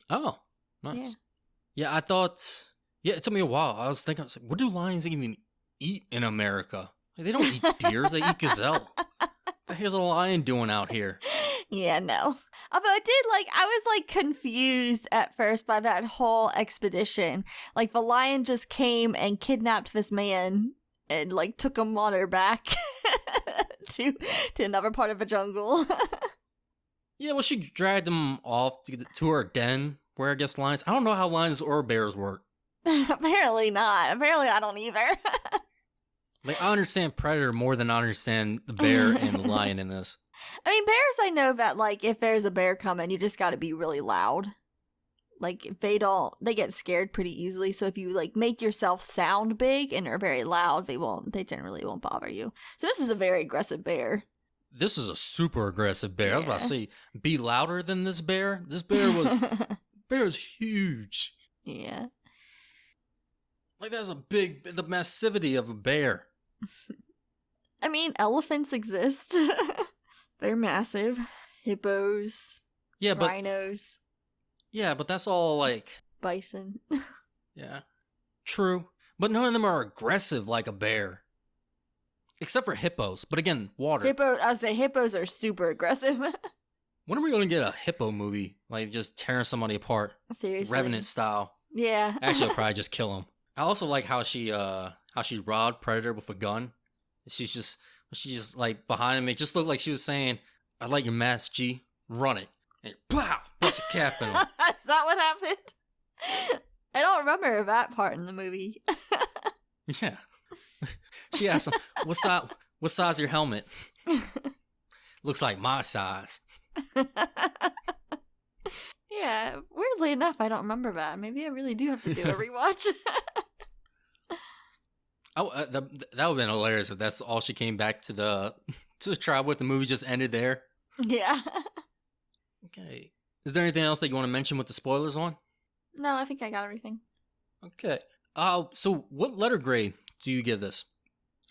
Oh, nice. Yeah, I thought... Yeah, it took me a while. I was like, what do lions even eat in America? Like, they don't eat deers, they eat gazelle. What the hell's a lion doing out here? Yeah, no. Although I was confused at first by that whole expedition. Like, the lion just came and kidnapped this man and, like, took him on her back to another part of the jungle. Yeah, well, she dragged him off to her den, where I guess lions... I don't know how lions or bears work. Apparently not. Apparently I don't either. Like, I understand predator more than I understand the bear and the lion in this. I mean, bears, I know that, like, if there's a bear coming, you just gotta be really loud. Like, if they get scared pretty easily, so if you, like, make yourself sound big and are very loud, they generally won't bother you. So this is a very aggressive bear. This is a super aggressive bear. I was about to say, be louder than this bear. This bear was huge. Yeah. Like, that's the massivity of a bear. I mean, elephants exist. They're massive. Hippos. Yeah, but rhinos. Yeah, but that's all like bison. Yeah. True. But none of them are aggressive like a bear. Except for hippos. But again, water. I would say hippos are super aggressive. When are we going to get a hippo movie? Like, just tearing somebody apart. Seriously. Revenant style. Yeah. Actually, I'll probably just kill him. I also like how she robbed Predator with a gun. She's just like behind him. It just looked like she was saying, "I like your mask, G. Run it." And plow, bust a cap in him. Is that what happened? I don't remember that part in the movie. Yeah. She asked him, what size your helmet? Looks like my size. Yeah, weirdly enough, I don't remember that. Maybe I really do have to do a rewatch. That would have been hilarious if that's all she came back to the tribe with. The movie just ended there. Yeah. Okay. Is there anything else that you want to mention with the spoilers on? No, I think I got everything. Okay. So what letter grade do you give this?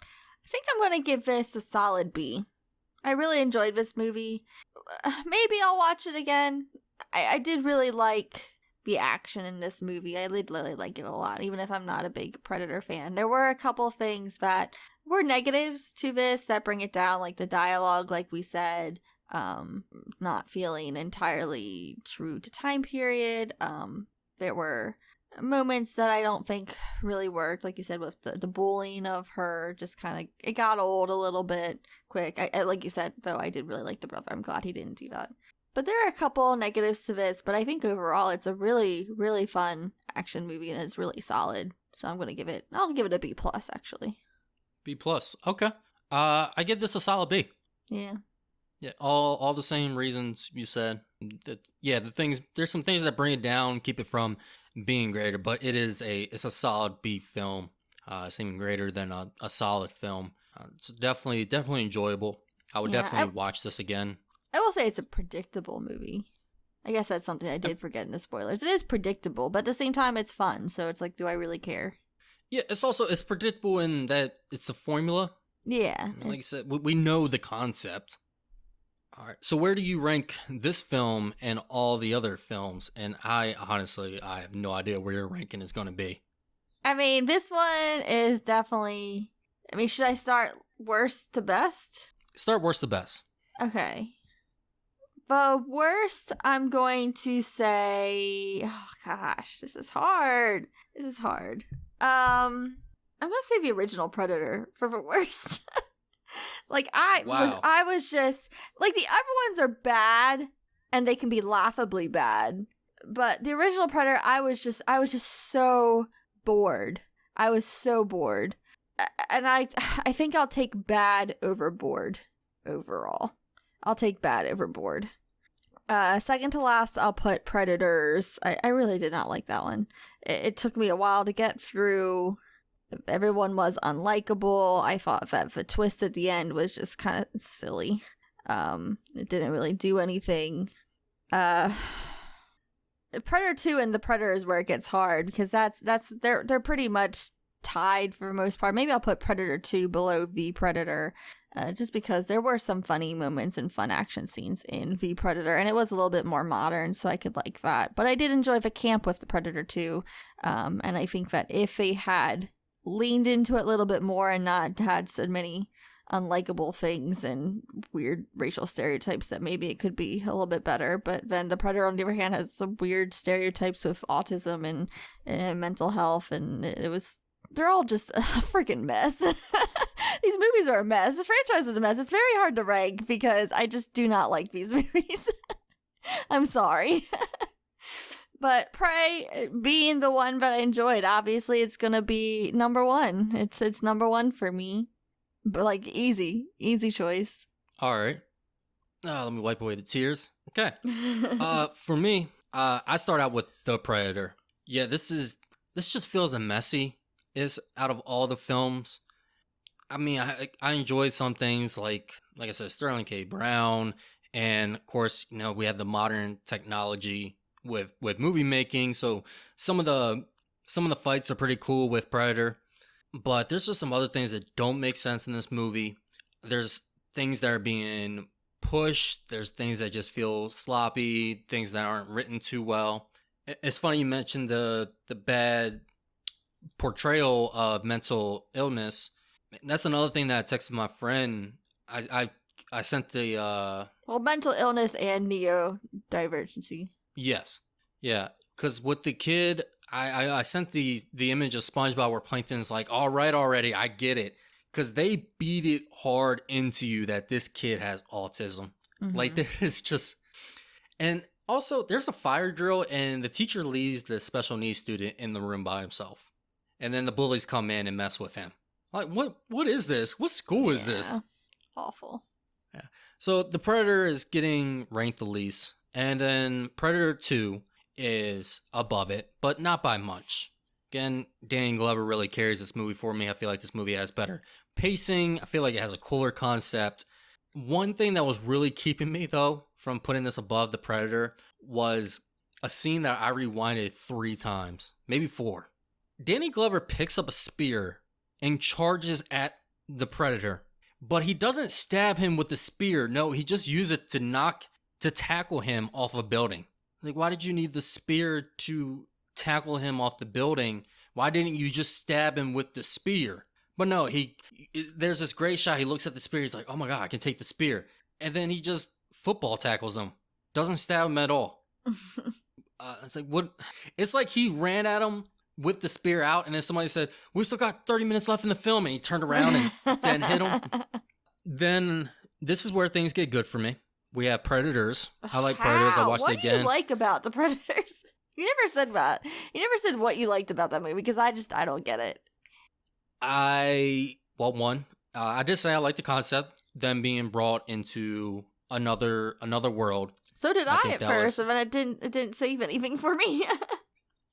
I think I'm going to give this a solid B. I really enjoyed this movie. Maybe I'll watch it again. I did really like the action in this movie. I did really like it a lot, even if I'm not a big Predator fan. There were a couple things that were negatives to this that bring it down, like the dialogue, like we said, not feeling entirely true to time period. There were moments that I don't think really worked, like you said, with the bullying of her. Just kind of, it got old a little bit quick. I like you said, though, I did really like the brother. I'm glad he didn't do that. But there are a couple negatives to this, but I think overall it's a really, really fun action movie and it's really solid. So I'll give it a B plus, actually. B plus. Okay. I give this a solid B. Yeah. Yeah. All the same reasons you said. There's some things that bring it down, keep it from being greater, but it's a solid B film. It's even greater than a solid film. It's definitely enjoyable. I would definitely watch this again. I will say it's a predictable movie. I guess that's something I did forget in the spoilers. It is predictable, but at the same time, it's fun. So it's like, do I really care? Yeah, it's predictable in that it's a formula. Yeah. Like I said, we know the concept. All right. So where do you rank this film and all the other films? And I have no idea where your ranking is going to be. I mean, this one is definitely... should I start worst to best? Start worst to best. Okay. The worst, I'm going to say... Oh, gosh, this is hard. I'm going to say the original Predator for the worst. I was just... Like, the other ones are bad, and they can be laughably bad. But the original Predator, I was just so bored. I was so bored. And I think I'll take bad over bored overall. I'll take bad over bored. Second to last, I'll put Predators. I really did not like that one. It took me a while to get through. Everyone was unlikable. I thought that the twist at the end was just kind of silly. It didn't really do anything. Predator 2 and the Predator is where it gets hard, because they're pretty much tied for the most part. Maybe I'll put Predator 2 below the Predator, just because there were some funny moments and fun action scenes in the Predator, and it was a little bit more modern, so I could like that. But I did enjoy the camp with the Predator 2, and I think that if they had leaned into it a little bit more and not had so many unlikable things and weird racial stereotypes, that maybe it could be a little bit better. But then the Predator, on the other hand, has some weird stereotypes with autism and mental health, and they're all just a freaking mess. These movies are a mess. This franchise is a mess. It's very hard to rank because I just do not like these movies. I'm sorry. But Prey being the one that I enjoyed, obviously it's gonna be number one. It's number one for me. But like easy choice. All right. Let me wipe away the tears. Okay. For me, I start out with The Predator. Yeah, this just feels a messy. Is out of all the films. I mean, I enjoyed some things like I said, Sterling K. Brown, and of course, we had the modern technology with movie making. So some of the fights are pretty cool with Predator, but there's just some other things that don't make sense in this movie. There's things that are being pushed. There's things that just feel sloppy. Things that aren't written too well. It's funny you mentioned the bad portrayal of mental illness. That's another thing that I texted my friend. I sent the mental illness and neurodivergency. Yes. Yeah. Because with the kid, I sent the image of SpongeBob where Plankton's like, all right already, I get it. Because they beat it hard into you that this kid has autism. Mm-hmm. Like, there's just... And also, there's a fire drill, and the teacher leaves the special needs student in the room by himself. And then the bullies come in and mess with him. Like, what is this? What school is this? Awful. Yeah. So the Predator is getting ranked the least. And then Predator 2 is above it, but not by much. Again, Danny Glover really carries this movie for me. I feel like this movie has better pacing. I feel like it has a cooler concept. One thing that was really keeping me, though, from putting this above the Predator was a scene that I rewinded 3 times, maybe 4. Danny Glover picks up a spear and charges at the Predator, but he doesn't stab him with the spear. No, he just uses it to tackle him off a building. Like, why did you need the spear to tackle him off the building? Why didn't you just stab him with the spear? But no, there's this great shot. He looks at the spear. He's like, oh my God, I can take the spear. And then he just football tackles him. Doesn't stab him at all. It's like, what? It's like he ran at him with the spear out. And then somebody said, we still got 30 minutes left in the film. And he turned around and then hit him. Then this is where things get good for me. We have Predators. I like Predators. I watched it again. What do you like about the Predators? You never said that. You never said what you liked about that movie because I don't get it. I did say I like the concept, them being brought into another world. So did I at first, and then it didn't save anything for me.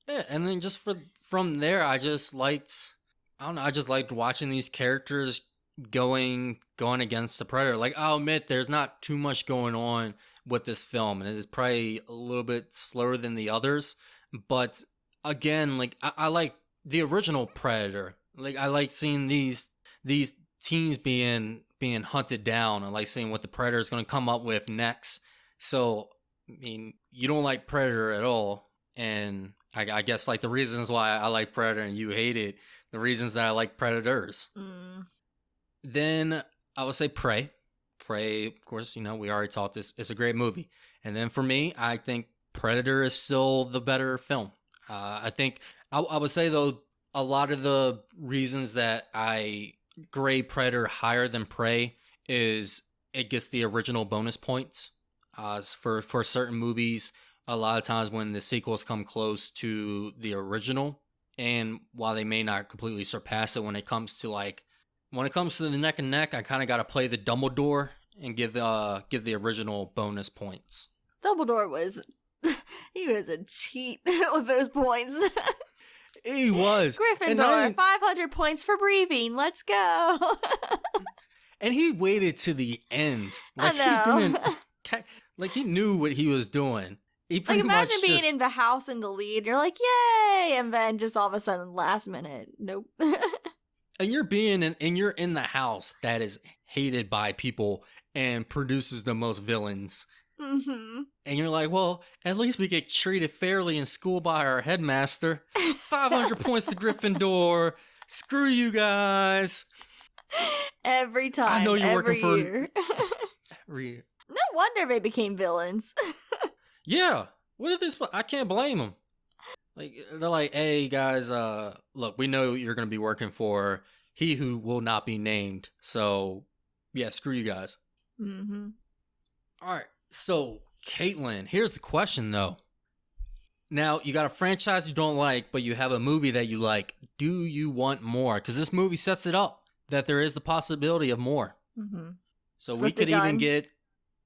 Yeah, and then just from there, I just liked watching these characters going against the Predator. Like, I'll admit there's not too much going on with this film, and it is probably a little bit slower than the others. But again, like I like the original Predator. Like, I like seeing these teams being hunted down. I like seeing what the Predator is going to come up with next. So, I mean, you don't like Predator at all, and I guess like the reasons why I like Predator and you hate it, the reasons that I like Predators. Then I would say Prey. Prey, of course, we already talked this. It's a great movie. And then for me, I think Predator is still the better film. I think I would say though, a lot of the reasons that I grade Predator higher than Prey is it gets the original bonus points. For certain movies, a lot of times when the sequels come close to the original, and while they may not completely surpass it when it comes to the neck and neck, I kind of got to play the Dumbledore and give the original bonus points. Dumbledore he was a cheat with those points. He was. Gryffindor, 500 points for breathing. Let's go. And he waited to the end. I know. He knew what he was doing. He pretty imagine much being in the house in the lead. You're like, yay! And then just all of a sudden, last minute, nope. And you're in the house that is hated by people and produces the most villains. Mm-hmm. And you're like, well, at least we get treated fairly in school by our headmaster. 500 points to Gryffindor. Screw you guys. Every time. I know you're working for year. Every year. No wonder they became villains. Yeah. What did this? I can't blame them. Like, they're like, hey guys, look, we know you're gonna be working for he who will not be named. So, yeah, screw you guys. Mm-hmm. All right. So, Caitlyn, here's the question though. Now, you got a franchise you don't like, but you have a movie that you like. Do you want more? Because this movie sets it up that there is the possibility of more. Mm-hmm. So we could even get...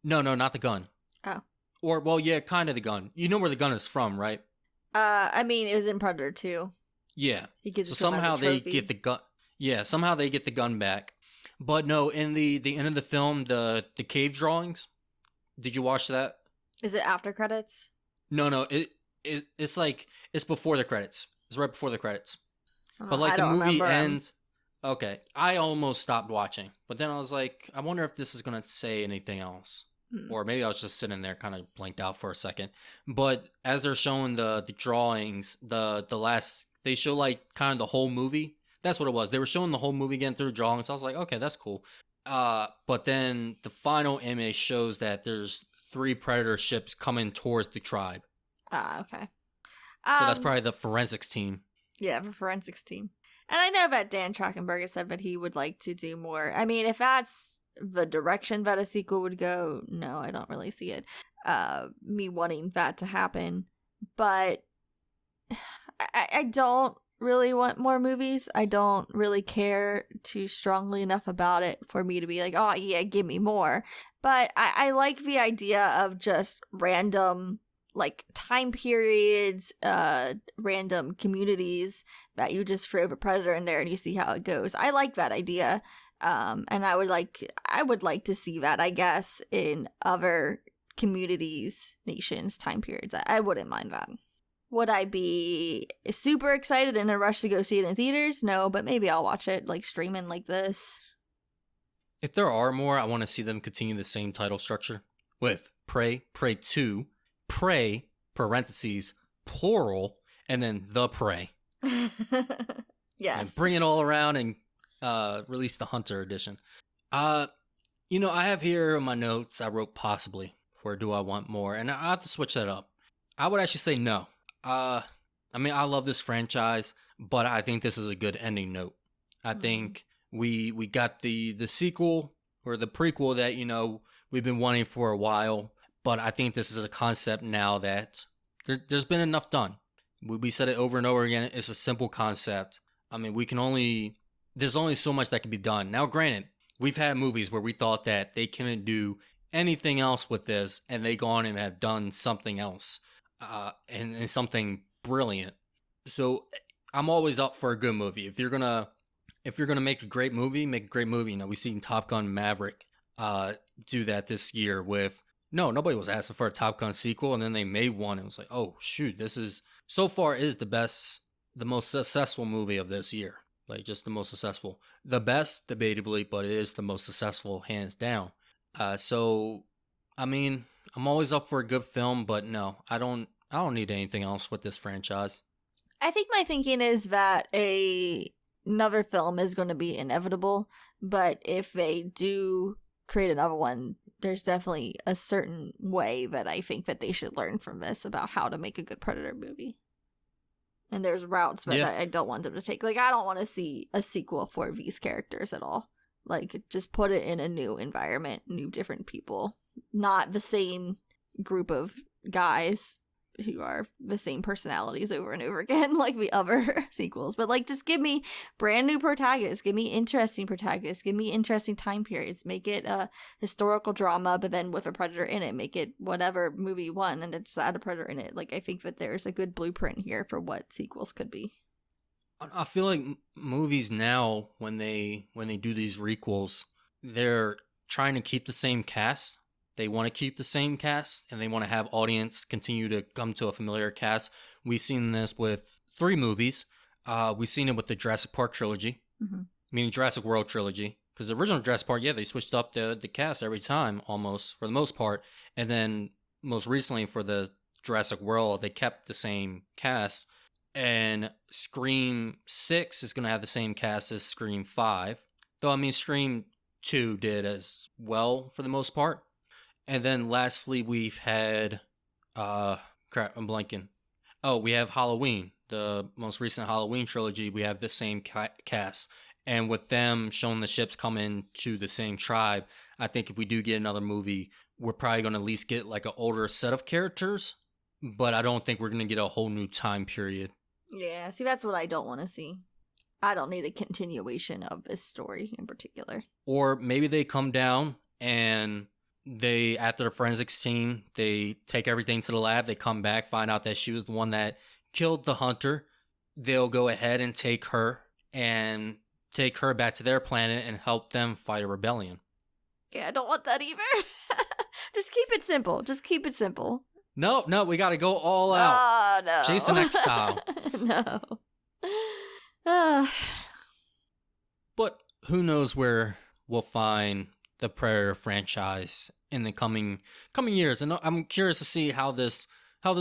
No, not the gun. Oh. Or, well, yeah, kind of the gun. You know where the gun is from, right? I mean, it was in Predator 2. Yeah. He gives so somehow they get the gun... Yeah, somehow they get the gun back. But no, in the end of the film, the cave drawings, did you watch that? Is it after credits? No, it's like, it's before the credits. It's right before the credits. But like I the don't movie remember ends... Okay, I almost stopped watching. But then I was like, I wonder if this is going to say anything else. Or maybe I was just sitting there kind of blanked out for a second. But as they're showing the drawings, they show like kind of the whole movie. That's what it was. They were showing the whole movie again through drawings. I was like, okay, that's cool. But then the final image shows that there's 3 Predator ships coming towards the tribe. Okay. So that's probably the forensics team. Yeah, the forensics team. And I know that Dan Trachtenberg said that he would like to do more. I mean, if that's the direction that a sequel would go, no, I don't really see it. Me wanting that to happen. But I don't really want more movies. I don't really care too strongly enough about it for me to be like, oh yeah, give me more. But I like the idea of just random like time periods, random communities that you just throw the Predator in there and you see how it goes. I like that idea. And I would like to see that, I guess, in other communities, nations, time periods. I wouldn't mind that. Would I be super excited and in a rush to go see it in theaters? No, but maybe I'll watch it like streaming like this. If there are more, I want to see them continue the same title structure with Prey, Prey 2, Prey, parentheses, plural, and then The Prey. Yes. And bring it all around and released the Hunter edition. Uh, I have here in my notes, I wrote possibly for Do I Want More, and I have to switch that up. I would actually say no. I love this franchise, but I think this is a good ending note. I think we got the sequel or the prequel that, we've been wanting for a while, but I think this is a concept now that there's been enough done. We said it over and over again. It's a simple concept. I mean, there's only so much that can be done. Now, granted, we've had movies where we thought that they couldn't do anything else with this, and they go on and have done something else, and something brilliant. So I'm always up for a good movie. If you're gonna make a great movie, make a great movie. We've seen Top Gun Maverick do that this year with nobody was asking for a Top Gun sequel, and then they made one. It was like, oh shoot, this is so far is the most successful movie of this year. Like, just the most successful. The best, debatably, but it is the most successful, hands down. So, I mean, I'm always up for a good film, but no, I don't need anything else with this franchise. I think my thinking is that another film is going to be inevitable, but if they do create another one, there's definitely a certain way that I think that they should learn from this about how to make a good Predator movie. And there's routes that I don't want them to take. Like, I don't want to see a sequel for these characters at all. Like, just put it in a new environment, new different people. Not the same group of guys who are the same personalities over and over again like the other sequels. But, like, just give me brand new protagonists. Give me interesting protagonists. Give me interesting time periods. Make it a historical drama, but then with a Predator in it. Make it whatever movie you want, and then just add a Predator in it. Like, I think that there's a good blueprint here for what sequels could be. I feel like movies now, when they do these requels, they're trying to keep the same cast. They want to keep the same cast, and they want to have audience continue to come to a familiar cast. We've seen this with 3 movies. We've seen it with the Jurassic Park trilogy, meaning Jurassic World trilogy. Because the original Jurassic Park, they switched up the cast every time, almost, for the most part. And then most recently for the Jurassic World, they kept the same cast. And Scream 6 is going to have the same cast as Scream 5. Though, I mean, Scream 2 did as well for the most part. And then lastly, we've had, I'm blanking. Oh, we have Halloween, the most recent Halloween trilogy. We have the same cast. And with them showing the ships coming to the same tribe, I think if we do get another movie, we're probably going to at least get like an older set of characters. But I don't think we're going to get a whole new time period. Yeah, see, that's what I don't want to see. I don't need a continuation of this story in particular. Or maybe they come down and they, after the forensics team, they take everything to the lab. They come back, find out that she was the one that killed the hunter. They'll go ahead and take her back to their planet and help them fight a rebellion. Yeah, I don't want that either. Just keep it simple. Just keep it simple. No, we got to go all out. Oh, no. Jason X style. No. But who knows where we'll find the Predator franchise in the coming years, and I'm curious to see how this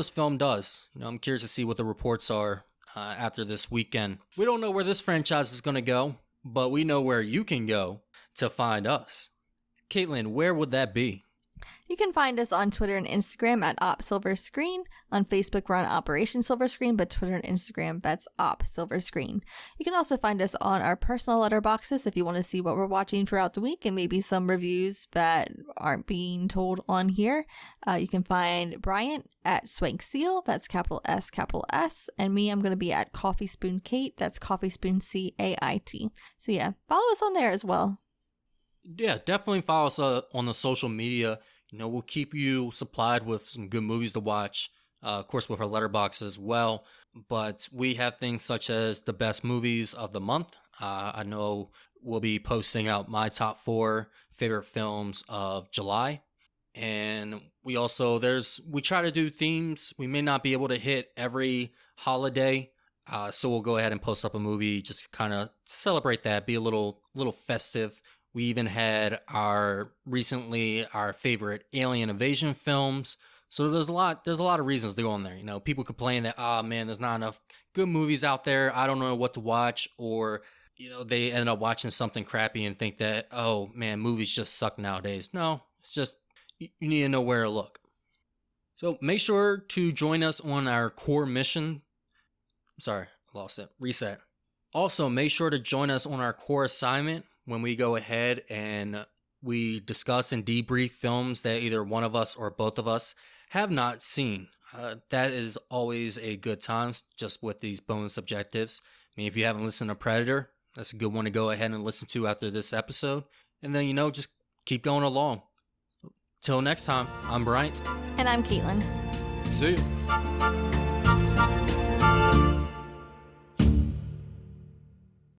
film does. I'm curious to see what the reports are after this weekend. We don't know where this franchise is going to go, but we know where you can go to find us. Caitlyn, where would that be? You can find us on Twitter and Instagram at OpSilverScreen. On Facebook, we're on Operation Silver Screen, but Twitter and Instagram, that's OpSilverScreen. You can also find us on our personal letterboxes if you want to see what we're watching throughout the week and maybe some reviews that aren't being told on here. You can find Bryant at Swank Seal, that's capital S, and me, I'm going to be at Coffee Spoon Kate, that's Coffee Spoon CAIT. So yeah, follow us on there as well. Yeah, definitely follow us on the social media. We'll keep you supplied with some good movies to watch, of course, with our letterbox as well. But we have things such as the best movies of the month. I know we'll be posting out my top 4 favorite films of July. And we try to do themes. We may not be able to hit every holiday. So we'll go ahead and post up a movie, just kind of celebrate that, be a little festive. We even had our favorite alien invasion films. So there's a lot of reasons to go on there. People complain that, man, there's not enough good movies out there. I don't know what to watch, or they end up watching something crappy and think that, oh man, movies just suck nowadays. No, it's just you need to know where to look. So make sure to join us on our core mission. Sorry, I lost it. Reset. Also, make sure to join us on our core assignment when we go ahead and we discuss and debrief films that either one of us or both of us have not seen. That is always a good time, just with these bonus objectives. I mean, if you haven't listened to Predator, that's a good one to go ahead and listen to after this episode. And then, just keep going along. Till next time, I'm Bryant. And I'm Caitlyn. See you.